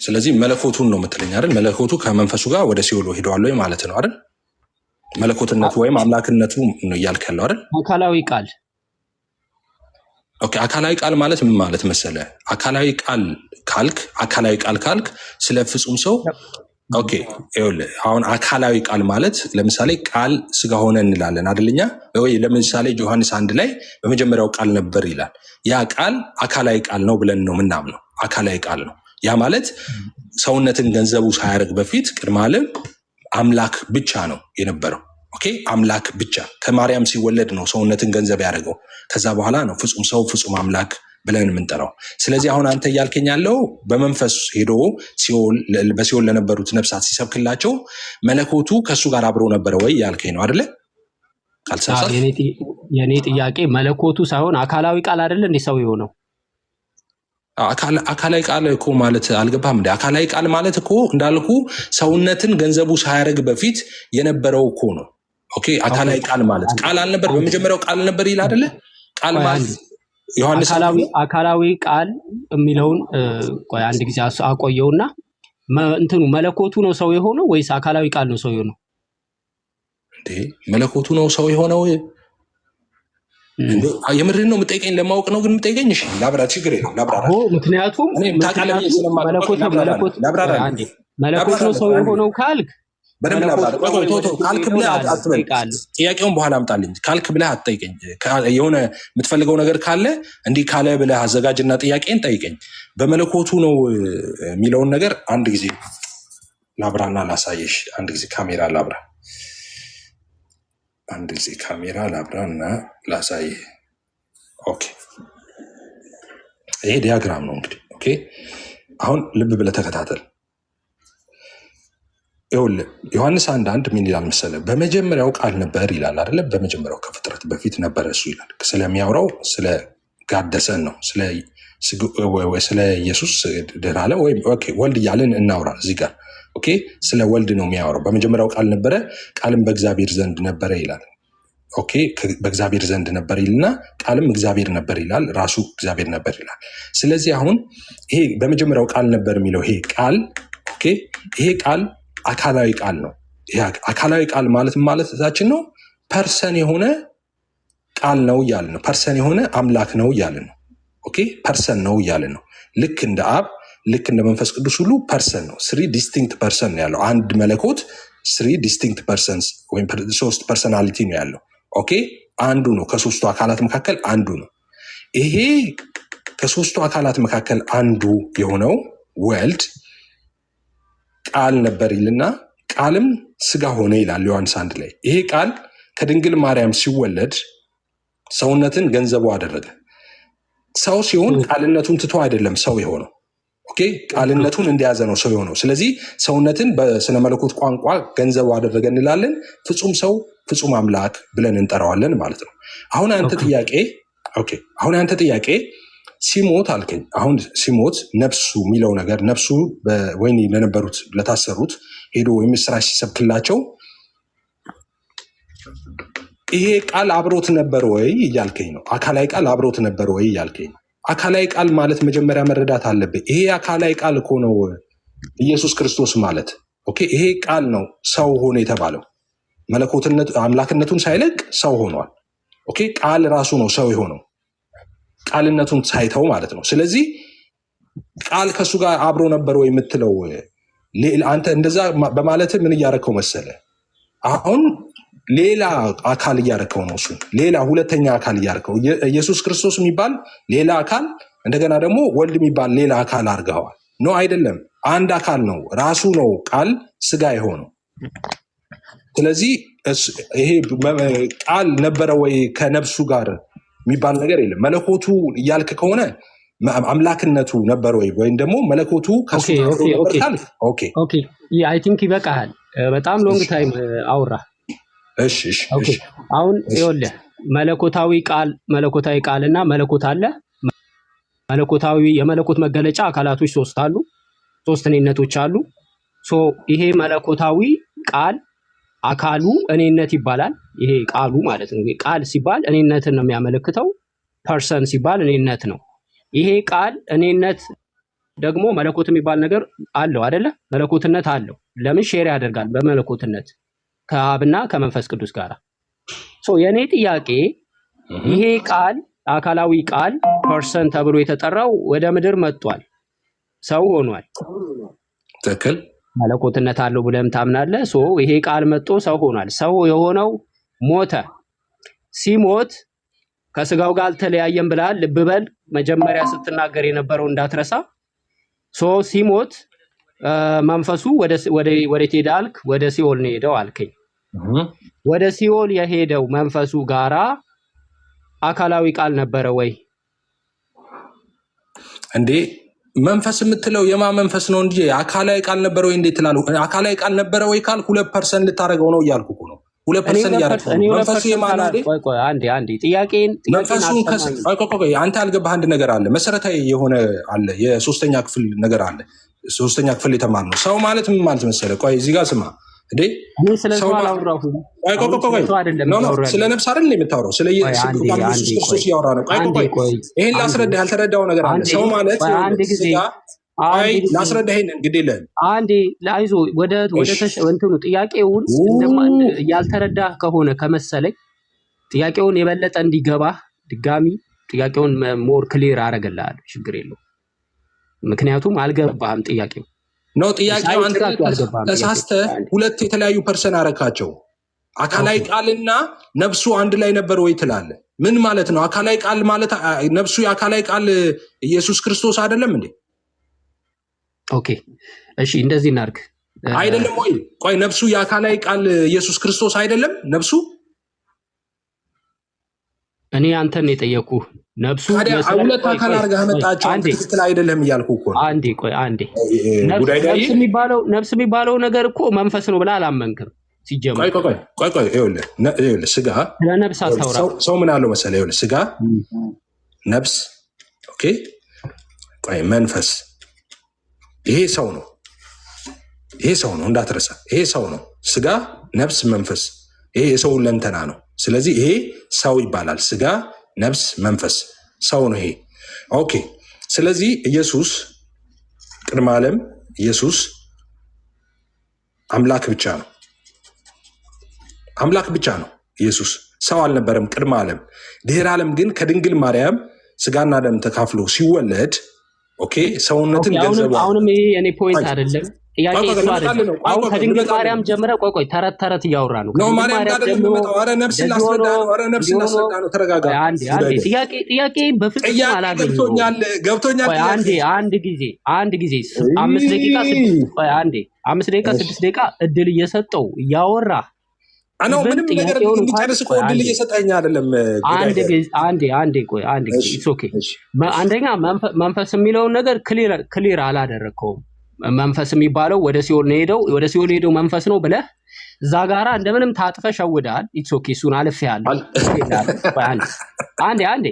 ስለዚህ መለኮቱን ነው የምትለኝ አይደል? መለኮቱ ከመንፈሱ ጋር ወደ ሲኦል ሄደዋል ወይ ማለት ነው አይደል? መለኮትነቱ ወይም አምላክነቱ ነው እያልክ ያለው አይደል? አካላዊ ቃል አካላዊ ቃል ማለት ምን ማለት መሰለ? አካላዊ ቃል ካልክ ስለ ፍጹም ሰው ይኸውልህ አሁን አካላዊ ቃል ማለት ለምሳሌ ቃል ስጋ ሆነ እንላለን አይደለኛ? ወይ ለምሳሌ ዮሐንስ 1 ላይ በመጀመሪያው ቃል ነበር ይላል። ያ ቃል አካላዊ ቃል ነው ብለን ነው ምናምነው። አካላዊ ቃል ነው። ያ ማለት ሰውነትን ገንዘቡ ሳያደርግ በፊት ቅድመ ዓለም አምላክ ብቻ ነው የነበረው። አምላክ ብቻ ከማርያም ሲወለድ ነው ሰውነትን ገንዘብ ያደርገው። ከዛ በኋላ ነው ፍጹም ሰው ፍጹም አምላክ ብለን የምንጠራው። ስለዚህ አሁን አንተ እያልከኝ ያለው በመንፈስ ሄዶ በሲኦል ለነበሩት ነፍሳት ሲሰብክላቸው መለኮቱ ከእሱ ጋር አብሮ ነበረ ወይ ያልከኝ ነው አይደለ? የኔ ጥያቄ መለኮቱ ሳይሆን አካላዊ ቃል አይደለ እንዴ ሰው የሆነው? አካላዊ ቃል እኮ ማለት አልገባም እንዴ? አካላዊ ቃል ማለት እኮ እንዳልኩ ሰውነትን ገንዘቡ ሳያደርግ በፊት የነበረው እኮ ነው። አካላዊ ቃል ማለት ቃል አልነበር? በመጀመሪያው ቃል ነበር ይል አይደለ? ቃል ማለት ዮሐንስ አካላዊ ቃል የሚለውን አንድ ጊዜ አቆየውና እንትኑ መለኮቱ ነው ሰው የሆነው ወይስ አካላዊ ቃል ነው ሰው የሆነው? እንዴ መለኮቱ ነው ሰው የሆነው? የምድርን ነው የምጠይቀኝ? ለማወቅ ነው ግን የምጠይቀኝ? እሺ ላብራ፣ ችግር የለም ላብራ። ምክንያቱም መለኮት ነው ሰው የሆነው ካልክ ካልክ ብለህ አትበል። ጥያቄውን በኋላ አምጣልኝ። ካልክ ብለህ አትጠይቀኝ። የሆነ የምትፈልገው ነገር ካለ እንዲህ ካለ ብለህ አዘጋጅና ጥያቄን ጠይቀኝ። በመለኮቱ ነው የሚለውን ነገር አንድ ጊዜ ላብራና ላሳየሽ። አንድ ጊዜ ካሜራ ላብራ። እና ላሳይ። ይሄ ዲያግራም ነው እንግዲህ። አሁን ልብ ብለህ ተከታተል። ይኸውልህ ዮሐንስ 1:1 ምን ይላል መሰለህ? በመጀመሪያው ቃል ነበር ይላል አይደለ? በመጀመሪያው ከፍጥረት በፊት ነበረ እሱ ይላል። ስለሚያወራው ስለ ጋደሰን ነው፣ ስለ ኢየሱስ ድራለ ወይም ወልድ እያለን እናውራ እዚህ ጋር። ስለ ወልድ ነው የሚያወራው። በመጀመሪያው ቃል ነበረ፣ ቃልም በእግዚአብሔር ዘንድ ነበረ ይላል። በእግዚአብሔር ዘንድ ነበር ይልና ቃልም እግዚአብሔር ነበር ይላል። ራሱ እግዚአብሔር ነበር ይላል። ስለዚህ አሁን ይሄ በመጀመሪያው ቃል ነበር የሚለው ይሄ ቃል አካላዊ ቃል ነው። አካላዊ ቃል ማለት እዛችን ነው። ፐርሰን የሆነ ቃል ነው እያልን ነው። ፐርሰን የሆነ አምላክ ነው እያልን ነው። ፐርሰን ነው እያልን ነው። ልክ እንደ አብ ልክ እንደ መንፈስ ቅዱስ ሁሉ ፐርሰን ነው። 3 ዲስቲንክት ፐርሰን ነው ያለው። አንድ መለኮት 3 ዲስቲንክት ፐርሰንስ ወይም 3 ፐርሰናሊቲ ነው ያለው። አንዱ ነው፣ ከሶስቱ አካላት መካከል አንዱ ነው። ይሄ ከሶስቱ አካላት መካከል አንዱ የሆነው ወልድ ቃል ነበር ይልና ቃልም ስጋ ሆነ ይላል ዮሐንስ 1 ላይ። ይሄ ቃል ከድንግል ማርያም ሲወለድ ሰውነትን ገንዘቡ አደረገ። ሰው ሲሆን ቃልነቱን ትቶ አይደለም ሰው የሆነው። ቃልነቱን እንደያዘ ነው ሰው የሆነው። ስለዚህ ሰውነትን በስነ መለኮት ቋንቋ ገንዘቡ አደረገ እንላለን። ፍጹም ሰው ፍጹም አምላክ ብለን እንጠራዋለን ማለት ነው። አሁን አንተ ጥያቄ ሲሞት አልከኝ። አሁን ሲሞት ነፍሱ የሚለው ነገር ነፍሱ በወህኒ ለነበሩት ለታሰሩት ሄዶ የምስራች ሲሰብክላቸው ይሄ ቃል አብሮት ነበር ወይ እያልከኝ ነው። አካላዊ ቃል አብሮት ነበር ወይ እያልከኝ ነው። አካላዊ ቃል ማለት መጀመሪያ መረዳት አለብህ። ይሄ አካላዊ ቃል እኮ ነው ኢየሱስ ክርስቶስ ማለት። ኦኬ፣ ይሄ ቃል ነው ሰው ሆኖ የተባለው። መለኮትነት አምላክነቱን ሳይለቅ ሰው ሆኗል። ኦኬ፣ ቃል ራሱ ነው ሰው የሆነው ቃልነቱን ሳይተው ማለት ነው። ስለዚህ ቃል ከእሱ ጋር አብሮ ነበር ወይ የምትለው አንተ እንደዛ በማለት ምን እያረከው መሰለ? አሁን ሌላ አካል እያረከው ነው። እሱ ሌላ ሁለተኛ አካል እያረከው ኢየሱስ ክርስቶስ የሚባል ሌላ አካል፣ እንደገና ደግሞ ወልድ የሚባል ሌላ አካል አድርገዋል። ኖ አይደለም፣ አንድ አካል ነው። ራሱ ነው ቃል ስጋ የሆነው። ስለዚህ ይሄ ቃል ነበረ ወይ ከነፍሱ ጋር የሚባል ነገር የለም። መለኮቱ እያልክ ከሆነ አምላክነቱ ነበር ወይም ደግሞ መለኮቱ ከሱ አይ ቲንክ ይበቃሃል። በጣም ሎንግ ታይም አውራ። እሺ አሁን ይኸውልህ መለኮታዊ ቃል እና መለኮት አለ። መለኮታዊ የመለኮት መገለጫ አካላቶች ሶስት አሉ፣ ሶስት እኔነቶች አሉ። ይሄ መለኮታዊ ቃል አካሉ እኔነት ይባላል። ይሄ ቃሉ ማለት ነው። ቃል ሲባል እኔነትን ነው የሚያመለክተው። ፐርሰን ሲባል እኔነት ነው። ይሄ ቃል እኔነት ደግሞ መለኮት የሚባል ነገር አለው አይደለ? መለኮትነት አለው። ለምን ሼር ያደርጋል በመለኮትነት ከአብና ከመንፈስ ቅዱስ ጋር። የኔ ጥያቄ ይሄ ቃል አካላዊ ቃል ፐርሰን ተብሎ የተጠራው ወደ ምድር መጥቷል፣ ሰው ሆኗል። ትክክል። መለኮትነት አለው ብለህም ታምናለህ። ይሄ ቃል መጥቶ ሰው ሆኗል። ሰው የሆነው ሞተ። ሲሞት ከስጋው ጋር አልተለያየም ብለሃል። ልብ በል መጀመሪያ ስትናገር የነበረው እንዳትረሳ። ሲሞት መንፈሱ ወደ ሄደ አልክ? ወደ ሲኦል ነው ሄደው አልከኝ። ወደ ሲኦል የሄደው መንፈሱ ጋራ አካላዊ ቃል ነበረ ወይ እንዴ? መንፈስ የምትለው የማ መንፈስ ነው እንጂ አካላዊ ቃል ነበረ ወይ እንዴት ትላለህ? አካላዊ ቃል ነበረ ወይ ካል 2% ልታደርገው ነው እያልኩ እኮ ነው። 2% እያደረገው ነው። መንፈሱ የማን ነው? አንዴ ጥያቄን መንፈሱን አንተ ያልገባህ አንድ ነገር አለ፣ መሰረታዊ የሆነ አለ፣ የሶስተኛ ክፍል ነገር አለ። ሶስተኛ ክፍል የተማርነው ሰው ማለት ምን ማለት መሰለህ? ቆይ እዚህ ጋር ስማ እንዴ፣ ስለ ነፍስ አይደል የምታወራው? ስለ ኢየሱስ ክርስቶስ እያወራ ነው። ቆይ ይሄን ላስረዳህ፣ ያልተረዳው ነገር አለ። ሰው ማለት ላስረዳህ፣ ይሄን እንግዲህ አንዴ ላይዞ ወደ እንትኑ ጥያቄውን ያልተረዳህ ከሆነ ከመሰለኝ ጥያቄውን የበለጠ እንዲገባህ ድጋሚ ጥያቄውን ሞር ክሊር አደርግልሃለሁ። ችግር የለውም። ምክንያቱም አልገባህም ጥያቄው ነው። ጥያቄው አንተ ተሳስተህ ሁለት የተለያዩ ፐርሰን አረካቸው። አካላዊ ቃልና ነፍሱ አንድ ላይ ነበር ወይ ትላለህ? ምን ማለት ነው? አካላዊ ቃል ማለት ነፍሱ የአካላዊ ቃል ኢየሱስ ክርስቶስ አይደለም እንዴ? ኦኬ እሺ፣ እንደዚህ እናድርግ። አይደለም ወይ? ቆይ ነፍሱ የአካላዊ ቃል ኢየሱስ ክርስቶስ አይደለም ነፍሱ? እኔ አንተን የጠየኩህ ነፍሱ ሁለት አካል አድርገህ መጣቸው። ትክክል አይደለም እያልኩ እኮ ነው። አንዴ ነፍስ የሚባለው ነገር እኮ መንፈስ ነው ብለህ አላመንክም ሲጀመር። ቆይ ይኸውልህ ስጋ ለነፍስ አታውራ። ሰው ምን አለው መሰለህ? ይኸውልህ ስጋ፣ ነፍስ፣ ኦኬ፣ ቆይ መንፈስ። ይሄ ሰው ነው እንዳትረሳ። ይሄ ሰው ነው። ስጋ፣ ነፍስ፣ መንፈስ። ይሄ የሰው ለንተና ነው። ስለዚህ ይሄ ሰው ይባላል። ስጋ፣ ነፍስ፣ መንፈስ ሰው ነው ይሄ። ኦኬ። ስለዚህ ኢየሱስ ቅድመ ዓለም ኢየሱስ አምላክ ብቻ ነው። አምላክ ብቻ ነው ኢየሱስ። ሰው አልነበረም ቅድመ ዓለም። ድህረ ዓለም ግን ከድንግል ማርያም ስጋና ደም ተካፍሎ ሲወለድ ኦኬ ሰውነትን ገንዘብ። አሁንም ይሄ የኔ ፖይንት አይደለም። ጥያቄ እሱ አይደለም። አሁን ከድንግል ማርያም ጀምረ ቆይ ተረት እያወራ ነው። ማርያም ጋር ኧረ ነፍስ ላስረዳ ነው። ተረጋጋ። ጥያቄ በፍጹም አላገኘሁም። ገብቶኛል። አንድ ጊዜ 5 ደቂቃ 6 ደቂቃ እድል እየሰጠው እያወራ አናው ምንም ነገር እንዲጨርስ እኮ እድል እየሰጠኝ አይደለም። አንዴ ቆይ ኢትስ ኦኬ። አንደኛ መንፈስ የሚለውን ነገር ክሊር አላደረግከውም። መንፈስ የሚባለው ወደ ሲኦል ሄደው መንፈስ ነው ብለህ እዛ ጋራ እንደምንም ታጥፈህ ሸውደሃል። ኢትስ ኦኬ፣ እሱን አልፌሃለሁ። አንዴ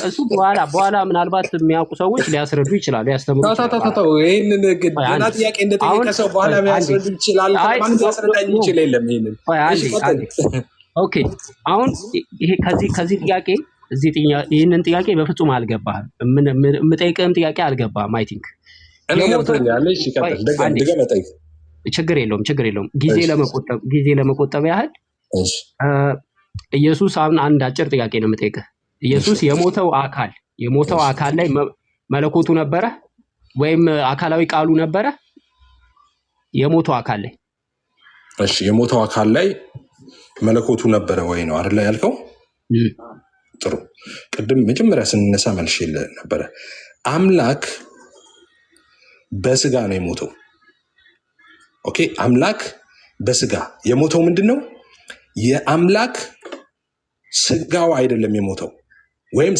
እሱ በኋላ ምናልባት የሚያውቁ ሰዎች ሊያስረዱ ይችላሉ፣ ሊያስተምሩ ይችላሉ። ይሄንን ገና ጥያቄ እንደጠየቀ ሰው በኋላ ሊያስረዱ ይችላል። ማንም ሊያስረዳኝ ይችል የለም። ይሄንን ኦኬ። አሁን ይሄ ከዚህ ጥያቄ ይህንን ጥያቄ በፍጹም አልገባህም። የምጠይቅህም ጥያቄ አልገባህም። አይ ቲንክ ችግር የለውም። ጊዜ ለመቆጠብ ያህል ኢየሱስ አሁን አንድ አጭር ጥያቄ ነው የምጠይቅህ። ኢየሱስ የሞተው አካል ላይ መለኮቱ ነበረ ወይም አካላዊ ቃሉ ነበረ? የሞተው አካል ላይ እሺ፣ የሞተው አካል ላይ መለኮቱ ነበረ ወይ ነው አይደል ያልከው? ጥሩ። ቅድም መጀመሪያ ስንነሳ መልሼ ነበረ። አምላክ በስጋ ነው የሞተው። ኦኬ፣ አምላክ በስጋ የሞተው ምንድን ነው? የአምላክ ስጋው አይደለም የሞተው፣ ወይም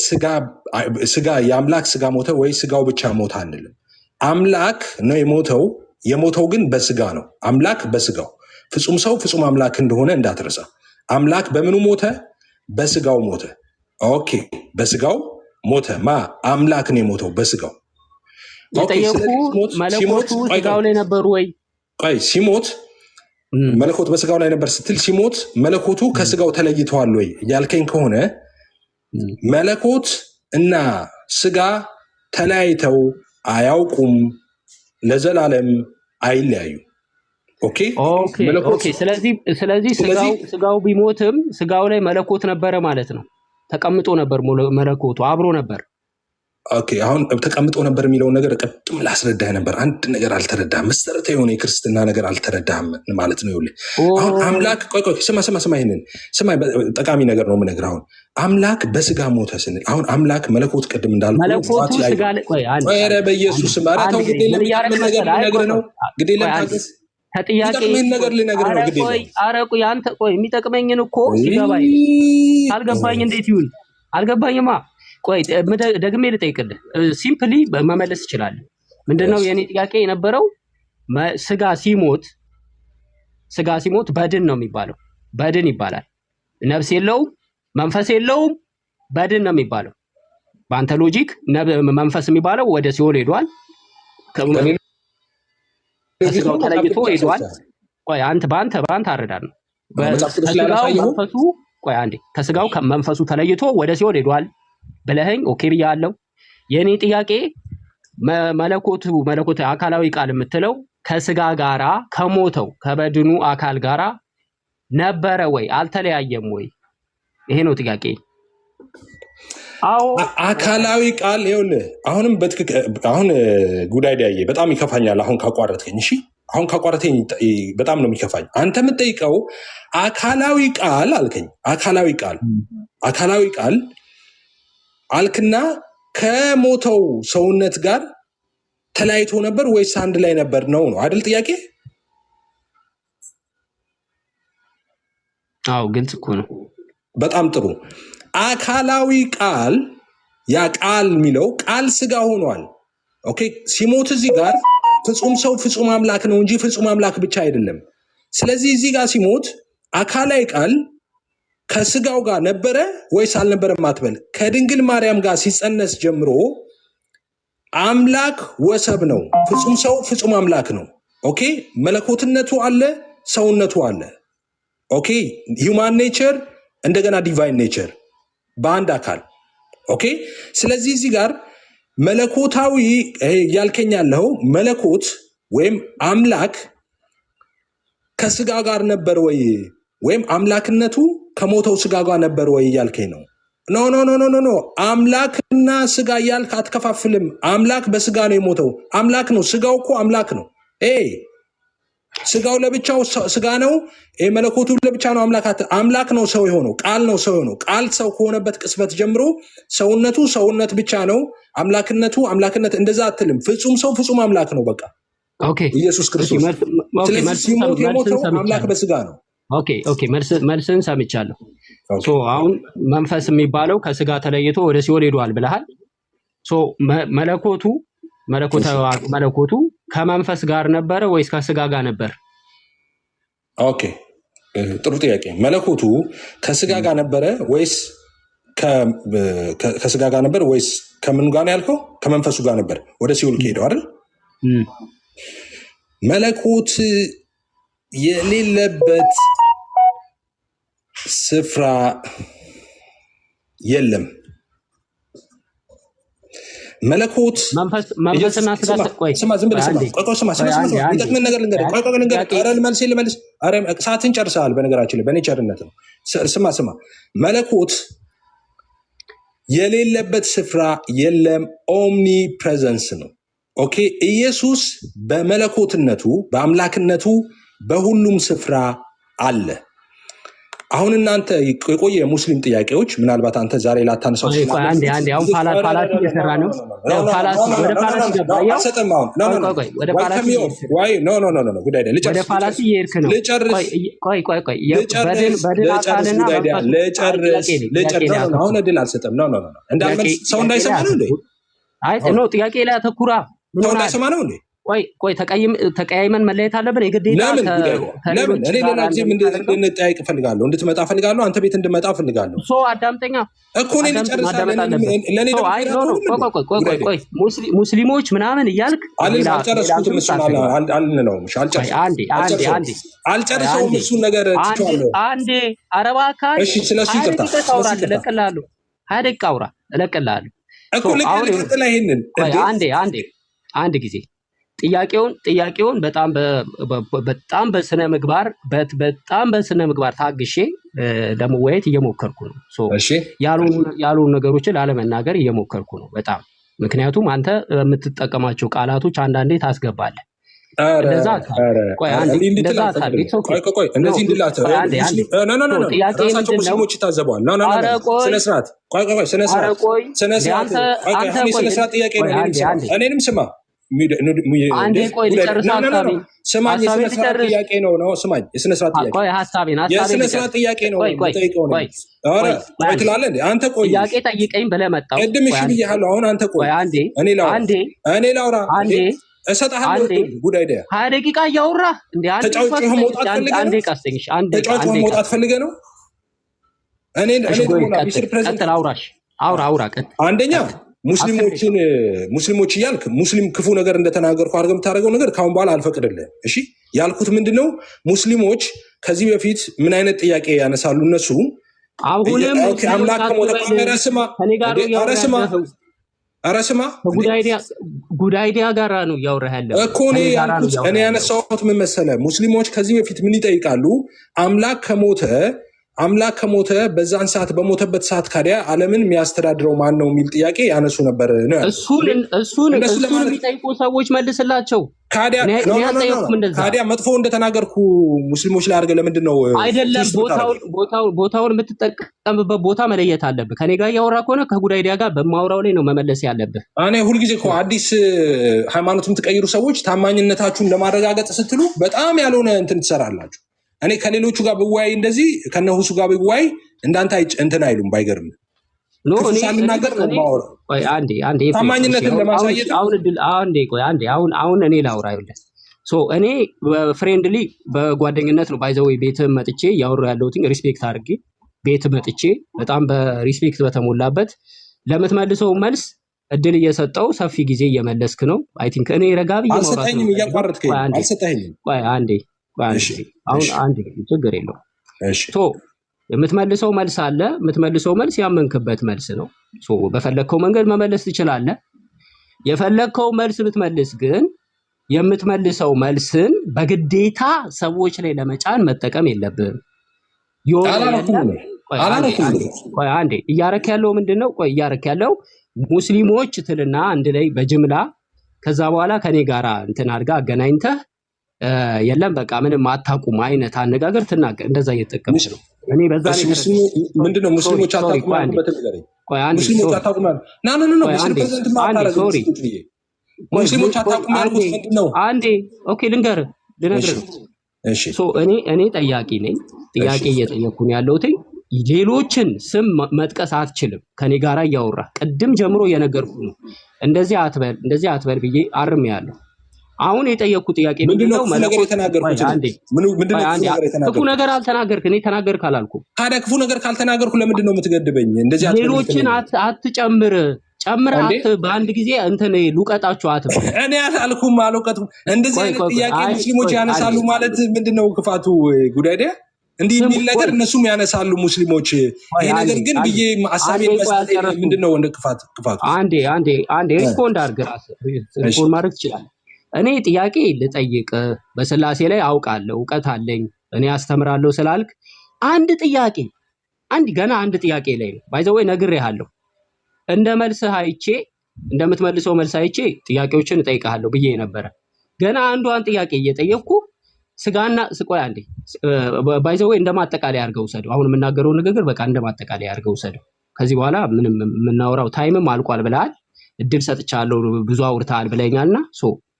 ስጋ የአምላክ ስጋ ሞተ ወይ ስጋው ብቻ ሞተ አንልም። አምላክ ነው የሞተው። የሞተው ግን በስጋ ነው። አምላክ በስጋው ፍጹም ሰው ፍጹም አምላክ እንደሆነ እንዳትረሳ። አምላክ በምኑ ሞተ? በስጋው ሞተ። ኦኬ፣ በስጋው ሞተ። አምላክ ነው የሞተው በስጋው። መለኮቱ ስጋው ላይ ነበሩ ወይ? ቆይ፣ ሲሞት መለኮት በስጋው ላይ ነበር ስትል ሲሞት መለኮቱ ከስጋው ተለይተዋል ወይ ያልከኝ ከሆነ መለኮት እና ስጋ ተለያይተው አያውቁም፣ ለዘላለም አይለያዩ። ኦኬ። ስለዚህ ስጋው ቢሞትም ስጋው ላይ መለኮት ነበረ ማለት ነው። ተቀምጦ ነበር፣ መለኮቱ አብሮ ነበር። ኦኬ፣ አሁን ተቀምጦ ነበር የሚለውን ነገር ቅድም ላስረዳህ ነበር። አንድ ነገር አልተረዳህም። መሰረታዊ የሆነ የክርስትና ነገር አልተረዳህም ማለት ነው። ይኸውልህ አሁን አምላክ ቆይ ስማ፣ ይሄንን ስማ፣ ጠቃሚ ነገር ነው የምነግርህ። አሁን አምላክ በስጋ ሞተ ስንል አሁን አምላክ መለኮት ቅድም እንዳልኩ መለኮቱ ስጋ ላይ ኧረ በኢየሱስ ኧረ ተው፣ ግዴ ለምን ነገር ልነግርህ ነው። ግዴ ለምን ተጥያቄ ነገር ልነግርህ ነው። ግዴ ቆይ አንተ የሚጠቅመኝን እኮ ሲገባኝ አልገባኝ። እንዴት ይሁን አልገባኝማ። ቆይ ደግሜ ልጠይቅልህ። ሲምፕሊ መመለስ ይችላል። ምንድነው የኔ ጥያቄ የነበረው? ስጋ ሲሞት በድን ነው የሚባለው። በድን ይባላል። ነፍስ የለውም፣ መንፈስ የለውም፣ በድን ነው የሚባለው። በአንተ ሎጂክ መንፈስ የሚባለው ወደ ሲኦል ሄዷል፣ ከስጋው ተለይቶ ሄዷል። ቆይ በአንተ አረዳድ ነው። ከስጋው መንፈሱ ተለይቶ ወደ ሲኦል ሄዷል ብለኸኝ ኦኬ ብያለሁ። የኔ ጥያቄ መለኮት አካላዊ ቃል የምትለው ከስጋ ጋራ ከሞተው ከበድኑ አካል ጋራ ነበረ ወይ? አልተለያየም ወይ? ይሄ ነው ጥያቄ። አዎ አካላዊ ቃል ይኸውልህ፣ አሁንም አሁን ጉዳይ ዳዬ በጣም ይከፋኛል። አሁን ካቋረጥከኝ፣ እሺ አሁን ካቋረጥከኝ በጣም ነው የሚከፋኝ። አንተ የምትጠይቀው አካላዊ ቃል አልከኝ። አካላዊ ቃል አልክና ከሞተው ሰውነት ጋር ተለያይቶ ነበር ወይስ አንድ ላይ ነበር ነው አይደል ጥያቄ? አዎ ግልጽ እኮ ነው። በጣም ጥሩ። አካላዊ ቃል ያ ቃል የሚለው ቃል ስጋ ሆኗል። ኦኬ፣ ሲሞት እዚህ ጋር ፍጹም ሰው ፍጹም አምላክ ነው እንጂ ፍጹም አምላክ ብቻ አይደለም። ስለዚህ እዚህ ጋር ሲሞት አካላዊ ቃል ከስጋው ጋር ነበረ ወይስ አልነበረም አትበል። ከድንግል ማርያም ጋር ሲጸነስ ጀምሮ አምላክ ወሰብ ነው። ፍጹም ሰው ፍጹም አምላክ ነው። ኦኬ፣ መለኮትነቱ አለ፣ ሰውነቱ አለ። ኦኬ፣ ሂውማን ኔቸር እንደገና ዲቫይን ኔቸር በአንድ አካል። ኦኬ፣ ስለዚህ እዚህ ጋር መለኮታዊ ያልከኝ ያለው መለኮት ወይም አምላክ ከስጋ ጋር ነበር ወይ ወይም አምላክነቱ ከሞተው ስጋ ጋር ነበር ወይ እያልከኝ ነው? ኖ አምላክና ስጋ እያልክ አትከፋፍልም። አምላክ በስጋ ነው የሞተው። አምላክ ነው። ስጋው እኮ አምላክ ነው። ስጋው ለብቻው ስጋ ነው። መለኮቱ ለብቻ ነው አምላክ ነው። ሰው የሆነው ቃል ነው። ሰው የሆነው ቃል ሰው ከሆነበት ቅጽበት ጀምሮ ሰውነቱ ሰውነት ብቻ ነው። አምላክነቱ አምላክነት። እንደዛ አትልም። ፍጹም ሰው ፍጹም አምላክ ነው። በቃ ኢየሱስ ክርስቶስ። ስለዚህ ሲሞት የሞተው አምላክ በስጋ ነው። ኦኬ መልስን ሰምቻለሁ። አሁን መንፈስ የሚባለው ከስጋ ተለይቶ ወደ ሲኦል ሄዷል ብለሃል። መለኮቱ ከመንፈስ ጋር ነበረ ወይስ ከስጋ ጋር ነበር? ኦኬ ጥሩ ጥያቄ። መለኮቱ ከስጋ ጋር ነበረ ወይስ ከስጋ ጋር ነበር ወይስ ከምን ጋር ነው ያልከው? ከመንፈሱ ጋር ነበር ወደ ሲኦል ከሄደው አይደል? መለኮት የሌለበት ስፍራ የለም። መለኮት መንፈስና ስጋ ይጠቅምን ነገር ልንገርህ። ልመልስ። ሰዓትን ጨርሰሃል። በነገራችን ላይ በእኔ ቸርነት ነው። ስማ መለኮት የሌለበት ስፍራ የለም። ኦምኒ ፕሬዘንስ ነው። ኦኬ። ኢየሱስ በመለኮትነቱ በአምላክነቱ በሁሉም ስፍራ አለ። አሁን እናንተ የቆየ የሙስሊም ጥያቄዎች ምናልባት አንተ ዛሬ ላታነሳው አሁን እድል አልሰጠም። ሰው እንዳይሰማ ነው ጥያቄ ላይ አተኩራ ሰው እንዳይሰማ ነው እንዴ? ቆይ ተቀያይመን መለየት አለብን። የግዴታ ለምን እኔ ሌላ ጊዜ እንድንጠያይቅ እፈልጋለሁ፣ እንድትመጣ እፈልጋለሁ፣ አንተ ቤት እንድመጣ እፈልጋለሁ። አዳምጠኛ እኮ እኔ ሙስሊሞች ምናምን እያልክ አልጨረስኩትም። አልጨርሰውም። እሱን ነገር አንዴ አረባ አካል ስለሱ እለቅልሃለሁ። 20 ደቂቃ አውራ እለቅልሃለሁ እኮ ይሄንን አንድ ጊዜ ጥያቄውን በጣም በስነ ምግባር ታግሼ ለመወያየት እየሞከርኩ ነው። ያሉን ነገሮችን ላለመናገር እየሞከርኩ ነው በጣም። ምክንያቱም አንተ የምትጠቀማቸው ቃላቶች አንዳንዴ ታስገባለህ። ሙስሊሞች ይታዘበዋል። እኔንም ስማ የስነስርዓት ጥያቄ ነው። ትላለህ አንተ ቆይ ጥያቄ ጠይቀኝ ብለህ መጣሁ። ቅድም እሺ ብያለሁ። አሁን አንተ ቆይ እኔ ላውራ እሰጥሃለሁ። ጉዳይ 20 ደቂቃ እያወራህ ተጫውተህ መውጣት ፈልገህ ነው? አውራ አንደኛ ሙስሊሞች እያልክ ሙስሊም ክፉ ነገር እንደተናገርኩ አድርገህ የምታደርገው ነገር ከአሁን በኋላ አልፈቅድልህም። እሺ ያልኩት ምንድነው? ሙስሊሞች ከዚህ በፊት ምን አይነት ጥያቄ ያነሳሉ? እነሱ አምላክ አረስማ ጉዳይዲያ ጋራ ነው እያወራህ ያለው እኮ እኔ ያነሳሁት ምን መሰለህ? ሙስሊሞች ከዚህ በፊት ምን ይጠይቃሉ? አምላክ ከሞተ በዛን ሰዓት በሞተበት ሰዓት ካዲያ ዓለምን የሚያስተዳድረው ማን ነው የሚል ጥያቄ ያነሱ ነበር። እሱን የሚጠይቁ ሰዎች መልስላቸው። ካዲያ መጥፎ እንደተናገርኩ ሙስሊሞች ላይ አድርገህ ለምንድን ነው አይደለም? ቦታውን የምትጠቀምበት ቦታ መለየት አለብህ። ከኔ ጋር እያወራ ከሆነ ከጉዳይዲያ ጋር በማውራው ላይ ነው መመለስ ያለብህ። እኔ ሁልጊዜ እኮ አዲስ ሃይማኖት የምትቀይሩ ሰዎች ታማኝነታችሁን ለማረጋገጥ ስትሉ በጣም ያልሆነ እንትን ትሰራላችሁ። እኔ ከሌሎቹ ጋር ብዋይ እንደዚህ ከነሁሱ ጋር ብዋይ እንዳንተ እንትን አይሉም። ባይገርም ሳልናገር ታማኝነትን ለማሳየት አሁን እኔ ላውራ ይኸውልህ። እኔ ፍሬንድሊ በጓደኝነት ነው ባይዘወይ ቤት መጥቼ ያወራሁ ያለሁት ሪስፔክት አድርጌ ቤት መጥቼ በጣም በሪስፔክት በተሞላበት ለምትመልሰው መልስ እድል እየሰጠው ሰፊ ጊዜ እየመለስክ ነው። አይ ቲንክ እኔ ረጋ ብዬ አልሰጠኝም፣ እያቋረጥከኝ አልሰጠኝም። አሁን አንድ ችግር የለውም። የምትመልሰው መልስ አለ። የምትመልሰው መልስ ያመንክበት መልስ ነው። በፈለግከው መንገድ መመለስ ትችላለህ። የፈለግከው መልስ ብትመልስ ግን የምትመልሰው መልስን በግዴታ ሰዎች ላይ ለመጫን መጠቀም የለብህም። አንዴ እያረክ ያለው ምንድን ነው? እያረክ ያለው ሙስሊሞች ትልና አንድ ላይ በጅምላ ከዛ በኋላ ከኔ ጋራ እንትን አድርጋ አገናኝተህ የለም በቃ ምንም አታውቁም አይነት አነጋገር ትናገር። እንደዛ እየተጠቀምሽ ነው። እኔ በዛ ምንድነው ሙስሊሞች አታውቁም ማለት ሙስሊሞች አታውቁም ማለት ሙስሊሞች አታውቁም ያልኩት ምንድነው? አንዴ ኦኬ ልንገርህ። እሺ እኔ ጠያቂ ነኝ። ጥያቄ እየጠየኩ ነው ያለሁት። ሌሎችን ስም መጥቀስ አትችልም። ከኔ ጋራ እያወራ ቅድም ጀምሮ እየነገርኩ ነው። እንደዚህ አትበል ብዬ አርሜያለሁ። አሁን የጠየቅኩ ጥያቄ ምንድነው ምንድነው? ክፉ ነገር የተናገርኩት? ምንድነው ክፉ ነገር ክፉ የተናገርኩት? ነገር አልተናገርክ። እኔ ተናገርክ አላልኩም። ታዲያ ክፉ ነገር ካልተናገርኩ ለምንድን ነው የምትገድበኝ? እንደዚህ ሌሎችን አትጨምር። ጨምረህ በአንድ ጊዜ እንትን ሉቀጣቸው አትበል። እኔ አላልኩም አልወቀጥኩም። እንደዚህ አይነት ጥያቄ ሙስሊሞች ያነሳሉ ማለት ምንድነው ክፋቱ? ጉዳይ እንዲህ የሚል ነገር እነሱም ያነሳሉ ሙስሊሞች። ይሄ ነገር ግን ብዬ ሀሳቤን መስጠት ምንድነው እንደ ክፋቱ? አንዴ ሪስፖንድ አድርግ። ራስህ ሪስፖንድ ማድረግ ትችላለህ። እኔ ጥያቄ ልጠይቅ፣ በስላሴ ላይ አውቃለሁ፣ እውቀት አለኝ፣ እኔ አስተምራለሁ ስላልክ አንድ ጥያቄ አንድ ጥያቄ ላይ ነው ባይዘወይ ነግሬሃለሁ። እንደ መልስህ አይቼ እንደምትመልሰው መልስ አይቼ ጥያቄዎችን እጠይቅሃለሁ ብዬ ነበረ። ገና አንዷን ጥያቄ እየጠየቅኩ ስጋና ስቆይ አንዴ ባይዘወይ እንደማጠቃለያ አድርገው ሰደው። አሁን የምናገረው ንግግር በቃ እንደማጠቃለያ አድርገው ሰደው። ከዚህ በኋላ ምንም የምናወራው ታይምም አልቋል ብለሃል፣ እድል ሰጥቻለሁ፣ ብዙ አውርተሃል ብለኛልና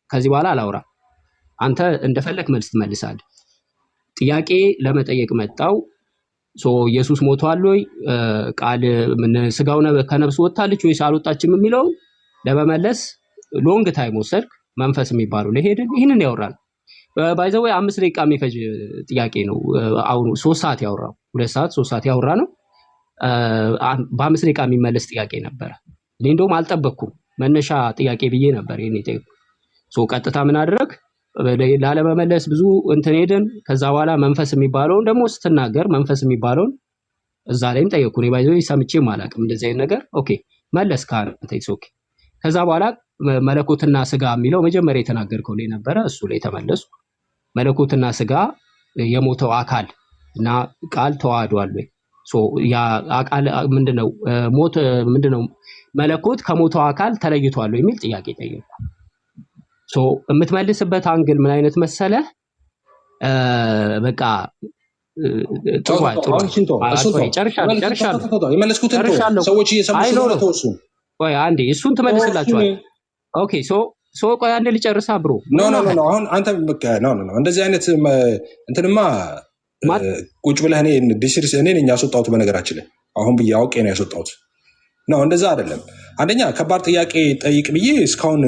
ከዚህ በኋላ አላውራ። አንተ እንደፈለክ መልስ ትመልሳለህ። ጥያቄ ለመጠየቅ መጣው። ኢየሱስ ሞቷል ወይ? ቃል ስጋው ከነፍሱ ወጣለች ወይስ አልወጣችም የሚለው ለመመለስ ሎንግ ታይም ወሰድክ። መንፈስ የሚባለው ለሄድን ይህንን ያወራል። ባይዘው 5 ደቂቃ የሚፈጅ ጥያቄ ነው። አሁን 3 ሰዓት ያወራው 2 ሰዓት 3 ሰዓት ያወራ ነው። በ5 ደቂቃ የሚመለስ ጥያቄ ነበረ። እኔ እንደውም አልጠበቅኩም። መነሻ ጥያቄ ብዬ ነበር ይሄን የጠየቁ። ቀጥታ ምን አደረግ ላለመመለስ ብዙ እንትን ሄደን ከዛ በኋላ መንፈስ የሚባለውን ደግሞ ስትናገር መንፈስ የሚባለውን እዛ ላይም ጠየቁ። እኔ ባይዘው ሰምቼም አላውቅም እንደዚህ አይነት ነገር። ኦኬ መለስ ካንተ ኦኬ። ከዛ በኋላ መለኮትና ስጋ የሚለው መጀመሪያ የተናገርከው ላይ ነበረ። እሱ ላይ ተመለሱ። መለኮትና ስጋ የሞተው አካል እና ቃል ተዋህዷል ወይ? ያ አካል ምንድነው? ሞት ምንድነው? መለኮት ከሞተው አካል ተለይቷል ወይ የሚል ጥያቄ ጠየቁ። የምትመልስበት አንግል ምን አይነት መሰለ? በቃ ጥሩ ሰዎች እየሰሙ ቆይ አንዴ እሱን ትመልስላችኋል። ኦኬ ቆይ አንዴ ልጨርሳ ብሮ። አሁን አንተ በቃ እንደዚህ አይነት እንትንማ ቁጭ ብለህ እኔ ነኝ ያስወጣሁት። በነገራችን ላይ አሁን ብዬ አውቄ ነው ያስወጣሁት። እንደዛ አይደለም። አንደኛ ከባድ ጥያቄ ጠይቅ ብዬ እስካሁን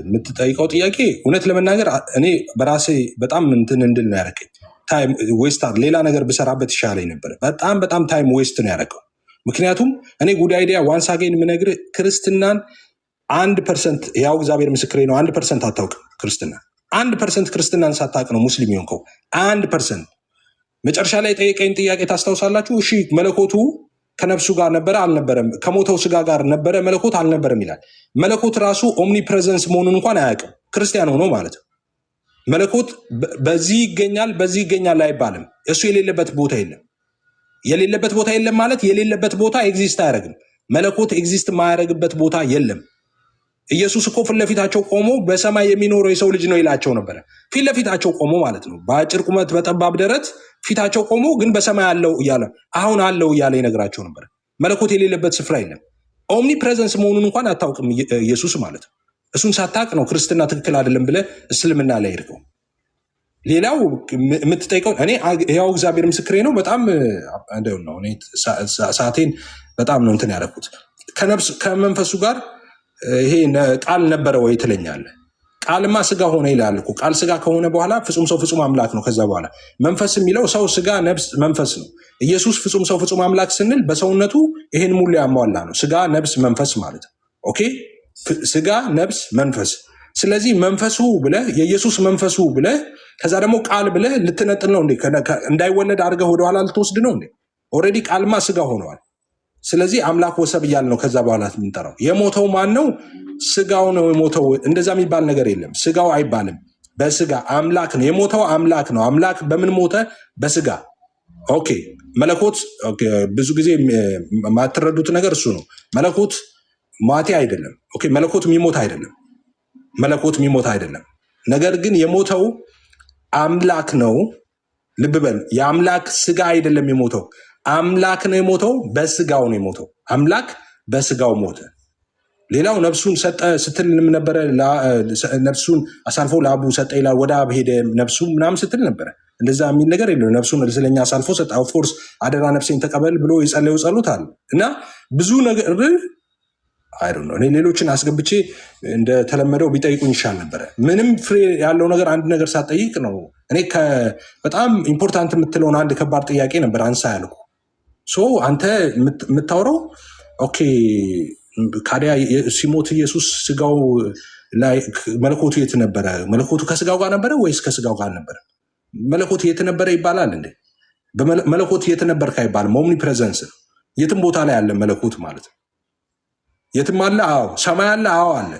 የምትጠይቀው ጥያቄ እውነት ለመናገር እኔ በራሴ በጣም እንትን እንድል ነው ያደረገኝ። ታይም ዌስት ሌላ ነገር ብሰራበት ይሻለኝ ነበር። በጣም ታይም ዌስት ነው ያደረገው። ምክንያቱም እኔ ጉድ አይዲያ ዋንስ አገኝ የምነግርህ ክርስትናን 1% ያው እግዚአብሔር ምስክሬ ነው። 1% አታውቅም ክርስትና። 1% ክርስትናን ሳታውቅ ነው ሙስሊም የሆንከው። 1% መጨረሻ ላይ ጠየቀኝ ጥያቄ ታስታውሳላችሁ? እሺ መለኮቱ ከነፍሱ ጋር ነበረ አልነበረም? ከሞተው ስጋ ጋር ነበረ መለኮት አልነበረም ይላል። መለኮት ራሱ ኦምኒ ፕሬዘንስ መሆኑን እንኳን አያውቅም ክርስቲያን ሆኖ ማለት ነው። መለኮት በዚህ ይገኛል አይባልም። እሱ የሌለበት ቦታ የለም። የሌለበት ቦታ የለም ማለት የሌለበት ቦታ ኤግዚስት አያደርግም። መለኮት ኤግዚስት ማያደርግበት ቦታ የለም። ኢየሱስ እኮ ፊት ለፊታቸው ቆሞ በሰማይ የሚኖረው የሰው ልጅ ነው ይላቸው ነበረ። ፊት ለፊታቸው ቆሞ ማለት ነው። በአጭር ቁመት በጠባብ ደረት ፊታቸው ቆሞ ግን በሰማይ አለው እያለ አሁን አለው እያለ ይነግራቸው ነበር። መለኮት የሌለበት ስፍራ የለም። ኦምኒ ፕሬዘንስ መሆኑን እንኳን አታውቅም ኢየሱስ ማለት ነው። እሱን ሳታውቅ ነው ክርስትና ትክክል አይደለም ብለህ እስልምና ላይ ሄድከው። ሌላው የምትጠይቀው እኔ ያው እግዚአብሔር ምስክሬ ነው። በጣም ነው ሰዓቴን በጣም ነው እንትን ያደረኩት። ከመንፈሱ ጋር ይሄ ቃል ነበረ ወይ ትለኛለህ። ቃልማ ስጋ ሆነ ይላል እኮ። ቃል ስጋ ከሆነ በኋላ ፍጹም ሰው ፍጹም አምላክ ነው። ከዛ በኋላ መንፈስ የሚለው ሰው፣ ስጋ፣ ነፍስ፣ መንፈስ ነው። ኢየሱስ ፍጹም ሰው ፍጹም አምላክ ስንል በሰውነቱ ይሄን ሙሉ ያሟላ ነው። ስጋ፣ ነፍስ፣ መንፈስ ማለት ነው። ኦኬ ስጋ፣ ነፍስ፣ መንፈስ። ስለዚህ መንፈሱ ብለህ የኢየሱስ መንፈሱ ብለህ ከዛ ደግሞ ቃል ብለህ ልትነጥል ነው እንዴ? እንዳይወለድ አድርገህ ወደኋላ ልትወስድ ነው እንዴ? ኦልሬዲ ቃልማ ስጋ ሆነዋል። ስለዚህ አምላክ ወሰብ እያል ነው ከዛ በኋላ የምንጠራው። የሞተው ማን ነው? ስጋው ነው የሞተው። እንደዛ የሚባል ነገር የለም። ስጋው አይባልም። በስጋ አምላክ ነው የሞተው። አምላክ ነው። አምላክ በምን ሞተ? በስጋ። ኦኬ መለኮት ብዙ ጊዜ የማትረዱት ነገር እሱ ነው። መለኮት ሟቴ አይደለም። ኦኬ መለኮት የሚሞት አይደለም። መለኮት የሚሞት አይደለም። ነገር ግን የሞተው አምላክ ነው። ልብ በል፣ የአምላክ ስጋ አይደለም የሞተው። አምላክ ነው የሞተው፣ በስጋው ነው የሞተው። አምላክ በስጋው ሞተ። ሌላው ነፍሱን ሰጠ ስትል ነበረ። ነፍሱን አሳልፎ ለአቡ ሰጠ ይላል። ወደ አብ ሄደ ነፍሱ ምናምን ስትል ነበረ። እንደዛ የሚል ነገር የለም። ነፍሱን ስለኛ አሳልፎ ሰጠ። ኦፍኮርስ አደራ ነፍሴን ተቀበል ብሎ የጸለዩ ጸሎት አለ እና ብዙ ነገር አይ ዶንት ኖ እኔ ሌሎችን አስገብቼ እንደተለመደው ቢጠይቁኝ ይሻል ነበረ። ምንም ፍሬ ያለው ነገር አንድ ነገር ሳትጠይቅ ነው። እኔ በጣም ኢምፖርታንት የምትለውን አንድ ከባድ ጥያቄ ነበር አንሳ ያልኩ። ሶ አንተ የምታወራው ኦኬ ካዲያ ሲሞት ኢየሱስ ስጋው ላይ መለኮቱ የት ነበረ? መለኮቱ ከስጋው ጋር ነበረ ወይስ ከስጋው ጋር ነበረ? መለኮቱ የት ነበረ ይባላል እንዴ? መለኮት የት ነበርክ አይባልም። ኦምኒ ፕሬዘንስ ነው። የትም ቦታ ላይ አለ መለኮት ማለት ነው። የትም አለ። አዎ። ሰማይ አለ። አዎ አለ።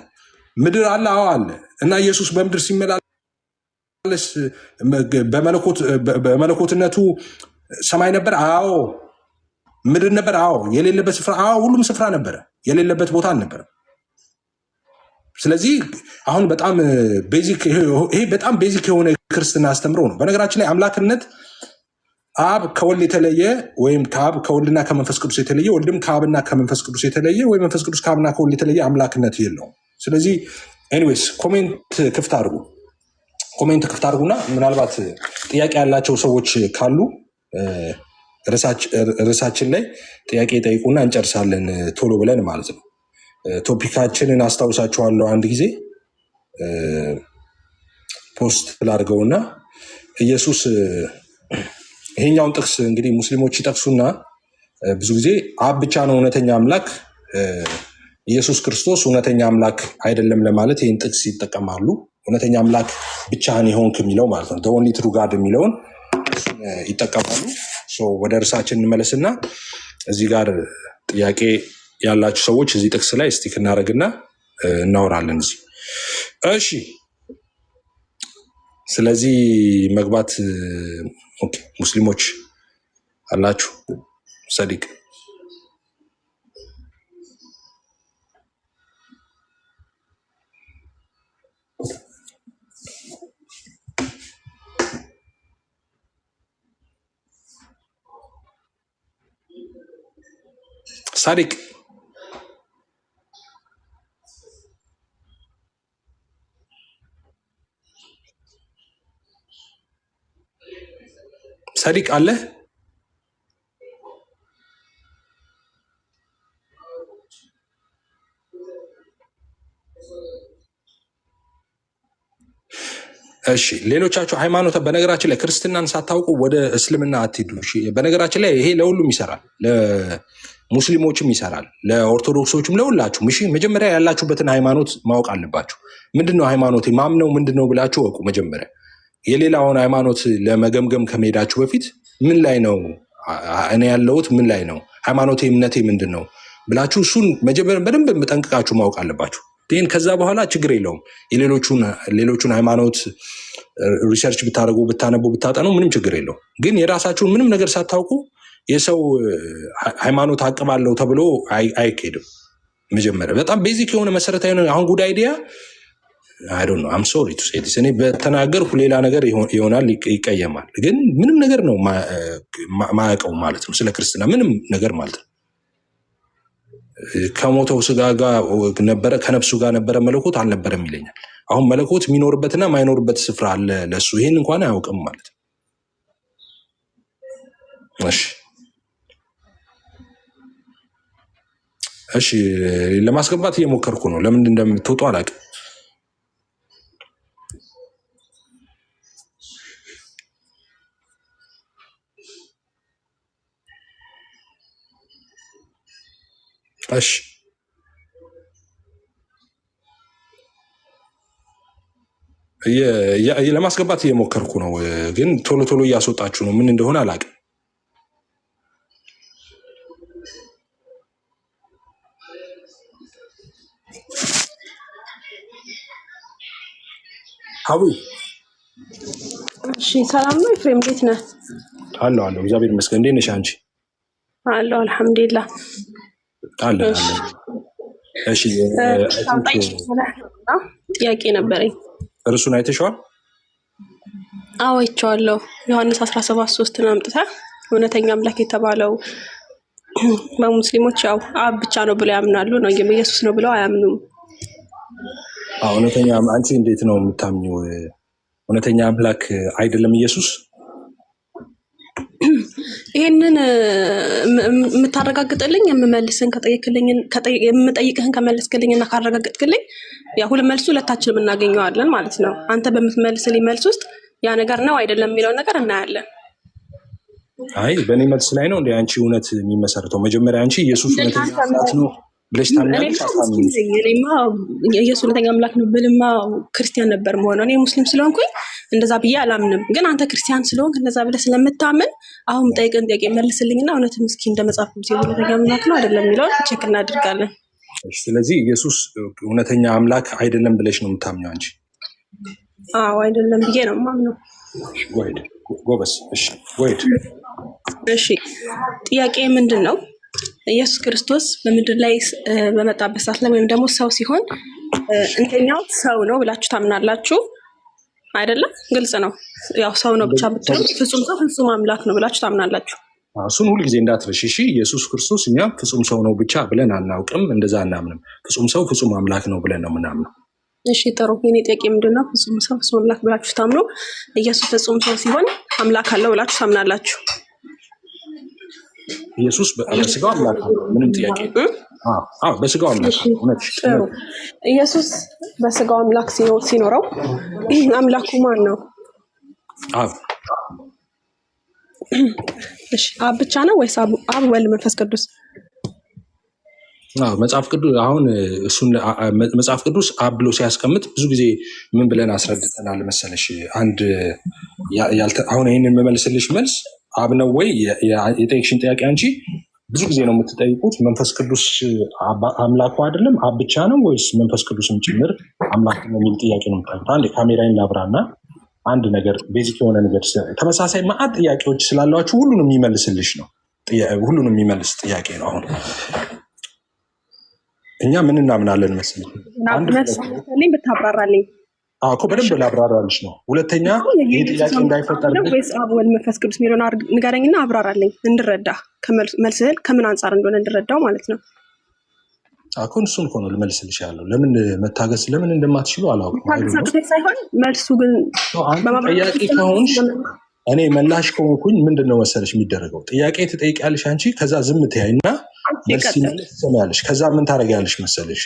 ምድር አለ። አዎ አለ። እና ኢየሱስ በምድር ሲመላለስ በመለኮትነቱ ሰማይ ነበር። አዎ። ምድር ነበር። አዎ። የሌለበት ስፍራ? አዎ። ሁሉም ስፍራ ነበረ። የሌለበት ቦታ አልነበረም። ስለዚህ አሁን በጣም ቤዚክ ይሄ በጣም ቤዚክ የሆነ ክርስትና አስተምሮ ነው። በነገራችን ላይ አምላክነት አብ ከወልድ የተለየ ወይም ከአብ ከወልድና ከመንፈስ ቅዱስ የተለየ ወልድም ከአብና ከመንፈስ ቅዱስ የተለየ ወይም መንፈስ ቅዱስ ከአብና ከወልድ የተለየ አምላክነት የለውም። ስለዚህ ኤኒዌይስ ኮሜንት ክፍት አድርጉና ምናልባት ጥያቄ ያላቸው ሰዎች ካሉ ርዕሳችን ላይ ጥያቄ ጠይቁና እንጨርሳለን ቶሎ ብለን ማለት ነው። ቶፒካችንን አስታውሳችኋለሁ። አንድ ጊዜ ፖስት ላድርገውና ኢየሱስ ይሄኛውን ጥቅስ እንግዲህ ሙስሊሞች ይጠቅሱና ብዙ ጊዜ አብ ብቻ ነው እውነተኛ አምላክ፣ ኢየሱስ ክርስቶስ እውነተኛ አምላክ አይደለም ለማለት ይህን ጥቅስ ይጠቀማሉ። እውነተኛ አምላክ ብቻህን የሆንክ የሚለው ማለት ነው፣ ኦንሊ ትሩ ጋድ የሚለውን ይጠቀማሉ። ወደ እርሳችን እንመለስና እዚህ ጋር ጥያቄ ያላችሁ ሰዎች እዚህ ጥቅስ ላይ ስቲክ እናደርግና እናወራለን እዚህ። እሺ፣ ስለዚህ መግባት ኦኬ። ሙስሊሞች አላችሁ? ሰዲቅ ሳዲቅ ሳዲቅ አለ? እሺ፣ ሌሎቻችሁ ሃይማኖት በነገራችን ላይ ክርስትናን ሳታውቁ ወደ እስልምና አትሂዱ። በነገራችን ላይ ይሄ ለሁሉም ይሰራል፣ ለሙስሊሞችም ይሰራል፣ ለኦርቶዶክሶችም፣ ለሁላችሁም። እሺ፣ መጀመሪያ ያላችሁበትን ሃይማኖት ማወቅ አለባችሁ። ምንድነው ሃይማኖት ማምነው ምንድነው ብላችሁ ወቁ። መጀመሪያ የሌላውን ሃይማኖት ለመገምገም ከመሄዳችሁ በፊት ምን ላይ ነው እኔ ያለሁት፣ ምን ላይ ነው ሃይማኖቴ፣ እምነቴ ምንድን ነው ብላችሁ እሱን መጀመሪያ በደንብ ጠንቅቃችሁ ማወቅ አለባችሁ። ግን ከዛ በኋላ ችግር የለውም ሌሎቹን ሃይማኖት ሪሰርች ብታደርጉ፣ ብታነቡ፣ ብታጠኑ ምንም ችግር የለውም። ግን የራሳችሁን ምንም ነገር ሳታውቁ የሰው ሃይማኖት አቅባለሁ ተብሎ አይካሄድም። መጀመሪያ በጣም ቤዚክ የሆነ መሰረታዊ አሁን ጉድ አይዲያ አይ ዶንት ኖ አም ሶሪ ቱ ሴ ዲስ። እኔ በተናገርኩ ሌላ ነገር ይሆናል፣ ይቀየማል። ግን ምንም ነገር ነው ማያውቀው ማለት ነው ስለ ክርስትና ምንም ነገር ማለት ነው። ከሞተው ስጋ ጋር ነበረ፣ ከነፍሱ ጋር ነበረ፣ መለኮት አልነበረም ይለኛል። አሁን መለኮት የሚኖርበትና ማይኖርበት ስፍራ አለ ለሱ። ይሄን እንኳን አያውቅም ማለት ነው። እሺ፣ ለማስገባት እየሞከርኩ ነው። ለምን እንደምትወጡ አላውቅም። እሺ፣ ለማስገባት እየሞከርኩ ነው፣ ግን ቶሎ ቶሎ እያስወጣችሁ ነው። ምን እንደሆነ አላውቅም። ሀዊ እሺ፣ ሰላም ነው ኤፍሬም፣ እንዴት ነህ? አለሁ እግዚአብሔር ይመስገን። እንዴት ነሽ አንቺ? አለሁ አልሐምዱሊላህ። እሺ፣ ጥያቄ ነበረኝ። እርሱን አይተሽዋል? አዎ አይቼዋለሁ። ዮሐንስ 17:3 አምጥተህ እውነተኛ አምላክ የተባለው በሙስሊሞች ያው አብ ብቻ ነው ብለው ያምናሉ፣ ነው ኢየሱስ ነው ብለው አያምኑም። እውነተኛ አንቺ እንዴት ነው የምታምኚው? እውነተኛ አምላክ አይደለም ኢየሱስ? ይሄንን የምታረጋግጥልኝ የምጠይቅህን ከመለስክልኝና ካረጋግጥክልኝ ያ መልሱ ሁለታችንም እናገኘዋለን ማለት ነው። አንተ በምትመልስልኝ መልስ ውስጥ ያ ነገር ነው አይደለም የሚለውን ነገር እናያለን። አይ በእኔ መልስ ላይ ነው እንደ አንቺ እውነት የሚመሰረተው። መጀመሪያ አንቺ ኢየሱስ እውነተኛ አምላክ ነው ብለሽ ታምኛለሽ? እኔማ ኢየሱስ እውነተኛ አምላክ ነው ብልማ ክርስቲያን ነበር መሆነው። እኔ ሙስሊም ስለሆንኩኝ እንደዛ ብዬ አላምንም። ግን አንተ ክርስቲያን ስለሆንክ እንደዛ ብለህ ስለምታምን አሁን ጠይቀን ጥያቄ መልስልኝና እውነትም እስኪ እንደ መጽሐፍ ቅዱስ እውነተኛ አምላክ ነው አይደለም የሚለውን ቼክ እናደርጋለን። ስለዚህ ኢየሱስ እውነተኛ አምላክ አይደለም ብለሽ ነው የምታምኘው አንቺ? አዎ አይደለም ብዬ ነው የማምነው። ጎበስ። እሺ ጎሄድ። እሺ ጥያቄ ምንድን ነው? ኢየሱስ ክርስቶስ በምድር ላይ በመጣበት ሰዓት ላይ ወይም ደግሞ ሰው ሲሆን እንደኛው ሰው ነው ብላችሁ ታምናላችሁ አይደለም? ግልጽ ነው። ያው ሰው ነው ብቻ ብትሉ ፍጹም ሰው ፍጹም አምላክ ነው ብላችሁ ታምናላችሁ። እሱን ሁልጊዜ እንዳትረሺ እሺ። ኢየሱስ ክርስቶስ እኛ ፍጹም ሰው ነው ብቻ ብለን አናውቅም፣ እንደዛ አናምንም። ፍጹም ሰው ፍጹም አምላክ ነው ብለን ነው ምናምነው። እሺ ጥሩ። የኔ ጥያቄ ምንድነው? ፍጹም ሰው ፍጹም አምላክ ብላችሁ ታምኑ ኢየሱስ ፍጹም ሰው ሲሆን አምላክ አለው ብላችሁ ታምናላችሁ? ኢየሱስ በስጋው አምላክ ነው፣ ምንም ጥያቄ። አዎ በስጋው አምላክ ነው። ኢየሱስ በስጋው አምላክ ሲኖረው አምላኩ ማን ነው? አብ። እሺ አብ ብቻ ነው ወይስ አብ ወልድ መንፈስ ቅዱስ? መጽሐፍ ቅዱስ አሁን እሱን መጽሐፍ ቅዱስ አብ ብሎ ሲያስቀምጥ ብዙ ጊዜ ምን ብለን አስረድተናል መሰለሽ? አሁን ይህንን የምመልስልሽ መልስ አብ ነው ወይ የጠየቅሽን ጥያቄ አንቺ ብዙ ጊዜ ነው የምትጠይቁት። መንፈስ ቅዱስ አምላኩ አይደለም አብ ብቻ ነው ወይስ መንፈስ ቅዱስም ጭምር አምላክ ነው የሚል ጥያቄ ነው የምታዩት። አንድ ካሜራዬን ላብራና አንድ ነገር ቤዚክ የሆነ ነገር ተመሳሳይ ማዕት ጥያቄዎች ስላሏችሁ ሁሉንም የሚመልስልሽ ነው። ሁሉንም የሚመልስ ጥያቄ ነው። አሁን እኛ ምን እናምናለን መሰለኝ? ብታብራራልኝ እኮ በደንብ ላብራራልሽ ነው። ሁለተኛ ይህ ጥያቄ እንዳይፈጠር ወይስ አብ ወልድ መንፈስ ቅዱስ የሚለውን ንገረኝና አብራራልኝ እንድረዳ፣ መልስህን ከምን አንጻር እንደሆነ እንድረዳው ማለት ነው። እሱን እኮ ነው ልመልስልሽ ያለው። ለምን መታገስ ለምን እንደማትችሉ አላውቅም። ሳይሆን መልሱ ግን ጥያቄ ከሆንሽ እኔ መላሽ ከሆንኩኝ ምንድን ነው መሰለሽ የሚደረገው? ጥያቄ ትጠይቂያለሽ አንቺ፣ ከዛ ዝም ትያይና መልስ ሲመልስ ትሰሚያለሽ። ከዛ ምን ታደርጊያለሽ መሰለሽ?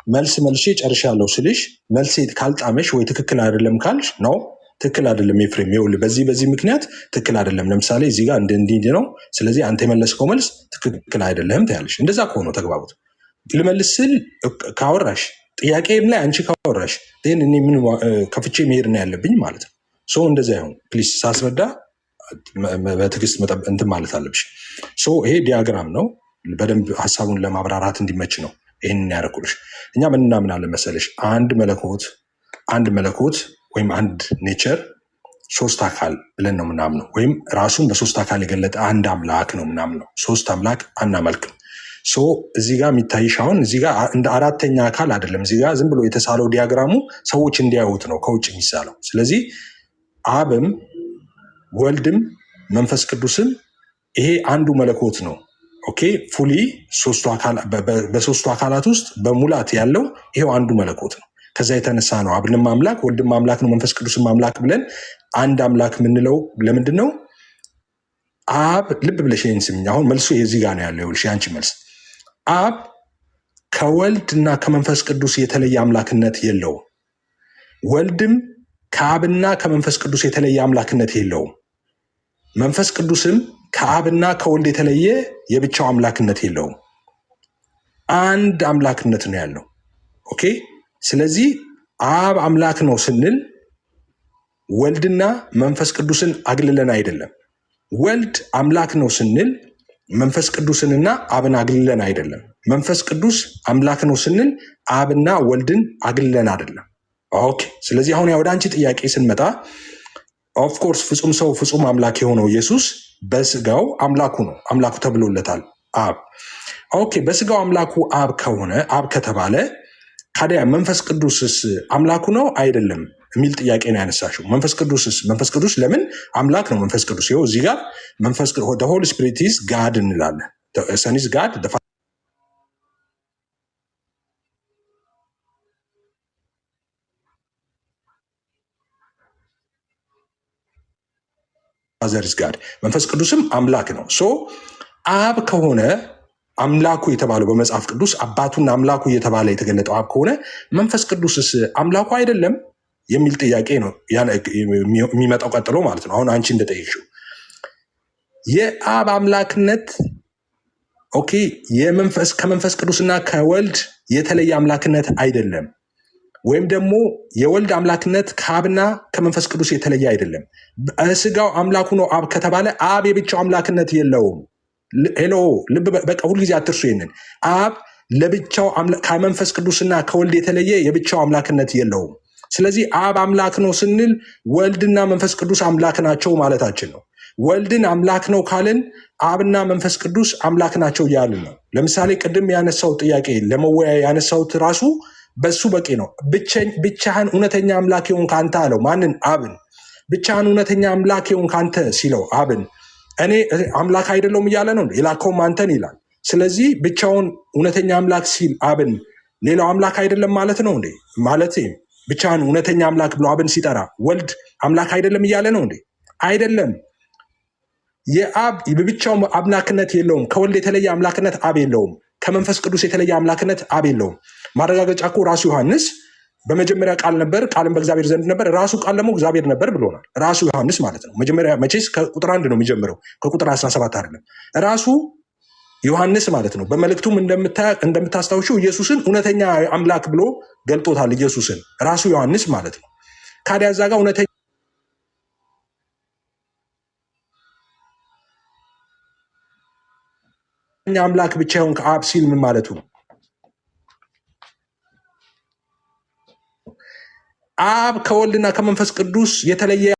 መልስ መልሼ ጨርሻለሁ ስልሽ መልሴ ካልጣመሽ ወይ ትክክል አይደለም ካልሽ ነው ትክክል አይደለም ኤፍሬም፣ ይኸውልህ በዚህ ምክንያት ትክክል አይደለም፣ ለምሳሌ እዚህ ጋር እንዲህ ነው፣ ስለዚህ አንተ የመለስከው መልስ ትክክል አይደለም ትያለሽ። እንደዛ ከሆነ ተግባቡት። ልመልስ ስል ካወራሽ ጥያቄም ላይ አንቺ ካወራሽ እኔ ምን ከፍቼ መሄድ ነው ያለብኝ ማለት ነው። እንደዛ ይሁን ፕሊዝ። ሳስረዳ በትዕግስት እንትን ማለት አለብሽ። ይሄ ዲያግራም ነው፣ በደንብ ሀሳቡን ለማብራራት እንዲመች ነው ይህንን ያደረኩልሽ። እኛ ምን እናምናለን መሰለሽ? አንድ መለኮት ወይም አንድ ኔቸር ሶስት አካል ብለን ነው ምናምነው፣ ወይም ራሱን በሶስት አካል የገለጠ አንድ አምላክ ነው ምናምነው። ሶስት አምላክ አናመልክም። እዚህ ጋር የሚታይሽ አሁን እዚህ ጋር እንደ አራተኛ አካል አይደለም። እዚህ ጋር ዝም ብሎ የተሳለው ዲያግራሙ ሰዎች እንዲያዩት ነው ከውጭ የሚሳለው። ስለዚህ አብም ወልድም መንፈስ ቅዱስም ይሄ አንዱ መለኮት ነው። ኦኬ ፉሊ በሶስቱ አካላት ውስጥ በሙላት ያለው ይሄው አንዱ መለኮት ነው። ከዛ የተነሳ ነው አብንም አምላክ ወልድም አምላክ ነው መንፈስ ቅዱስም አምላክ ብለን አንድ አምላክ የምንለው። ለምንድን ነው? አብ ልብ ብለሽ ይህን ስምኝ። አሁን መልሱ የዚህ ጋር ነው ያለው። ይኸውልሽ ያንቺ መልስ አብ ከወልድ እና ከመንፈስ ቅዱስ የተለየ አምላክነት የለውም። ወልድም ከአብና ከመንፈስ ቅዱስ የተለየ አምላክነት የለውም። መንፈስ ቅዱስም ከአብና ከወልድ የተለየ የብቻው አምላክነት የለውም። አንድ አምላክነት ነው ያለው። ኦኬ ስለዚህ አብ አምላክ ነው ስንል ወልድና መንፈስ ቅዱስን አግልለን አይደለም። ወልድ አምላክ ነው ስንል መንፈስ ቅዱስንና አብን አግልለን አይደለም። መንፈስ ቅዱስ አምላክ ነው ስንል አብና ወልድን አግልለን አይደለም። ኦኬ ስለዚህ አሁን ወደ አንቺ ጥያቄ ስንመጣ ኦፍኮርስ ፍጹም ሰው ፍጹም አምላክ የሆነው ኢየሱስ በስጋው አምላኩ ነው፣ አምላኩ ተብሎለታል አብ። ኦኬ በስጋው አምላኩ አብ ከሆነ አብ ከተባለ ታዲያ መንፈስ ቅዱስስ አምላኩ ነው አይደለም የሚል ጥያቄ ነው ያነሳሽው። መንፈስ ቅዱስ ለምን አምላክ ነው? መንፈስ ቅዱስ ይኸው እዚህ ጋር መንፈስ the Holy Spirit is God እንላለን። the Son is God, the ፋዘር ኢዝ ጋድ፣ መንፈስ ቅዱስም አምላክ ነው። ሶ አብ ከሆነ አምላኩ የተባለው በመጽሐፍ ቅዱስ አባቱና አምላኩ እየተባለ የተገለጠው አብ ከሆነ መንፈስ ቅዱስስ አምላኩ አይደለም የሚል ጥያቄ ነው የሚመጣው ቀጥሎ ማለት ነው። አሁን አንቺ እንደጠየቅሽው የአብ አምላክነት ኦኬ ከመንፈስ ቅዱስና ከወልድ የተለየ አምላክነት አይደለም፣ ወይም ደግሞ የወልድ አምላክነት ከአብና ከመንፈስ ቅዱስ የተለየ አይደለም። ስጋው አምላኩ ነው አብ ከተባለ አብ የብቻው አምላክነት የለውም። ሄሎ ልብ በቃ ሁልጊዜ አትርሱ ይንን። አብ ለብቻው ከመንፈስ ቅዱስና ከወልድ የተለየ የብቻው አምላክነት የለውም። ስለዚህ አብ አምላክ ነው ስንል ወልድና መንፈስ ቅዱስ አምላክ ናቸው ማለታችን ነው። ወልድን አምላክ ነው ካልን አብና መንፈስ ቅዱስ አምላክ ናቸው እያልን ነው። ለምሳሌ ቅድም ያነሳው ጥያቄ ለመወያያ ያነሳውት ራሱ በሱ በቂ ነው። ብቻህን እውነተኛ አምላክ የሆንክ አንተ አለው። ማንን? አብን። ብቻህን እውነተኛ አምላክ የሆንክ አንተ ሲለው አብን እኔ አምላክ አይደለሁም እያለ ነው። የላከውም አንተን ይላል። ስለዚህ ብቻውን እውነተኛ አምላክ ሲል አብን ሌላው አምላክ አይደለም ማለት ነው እንዴ? ማለት ብቻህን እውነተኛ አምላክ ብሎ አብን ሲጠራ ወልድ አምላክ አይደለም እያለ ነው እንዴ? አይደለም። የአብ በብቻው አምላክነት የለውም። ከወልድ የተለየ አምላክነት አብ የለውም። ከመንፈስ ቅዱስ የተለየ አምላክነት አብ የለውም። ማረጋገጫ እኮ ራሱ ዮሐንስ በመጀመሪያ ቃል ነበር፣ ቃልም በእግዚአብሔር ዘንድ ነበር፣ ራሱ ቃል ደግሞ እግዚአብሔር ነበር ብሎናል። ራሱ ዮሐንስ ማለት ነው። መጀመሪያ መቼስ ከቁጥር 1 ነው የሚጀምረው፣ ከቁጥር 17 አይደለም። ራሱ ዮሐንስ ማለት ነው። በመልእክቱም እንደምታስታውሹ ኢየሱስን እውነተኛ አምላክ ብሎ ገልጦታል። ኢየሱስን ራሱ ዮሐንስ ማለት ነው። ካዲያ እዛ ጋር እውነተኛ አምላክ ብቻ ይሁን ከአብ ሲል ምን ማለቱ ነው? አብ ከወልድና ከመንፈስ ቅዱስ የተለየ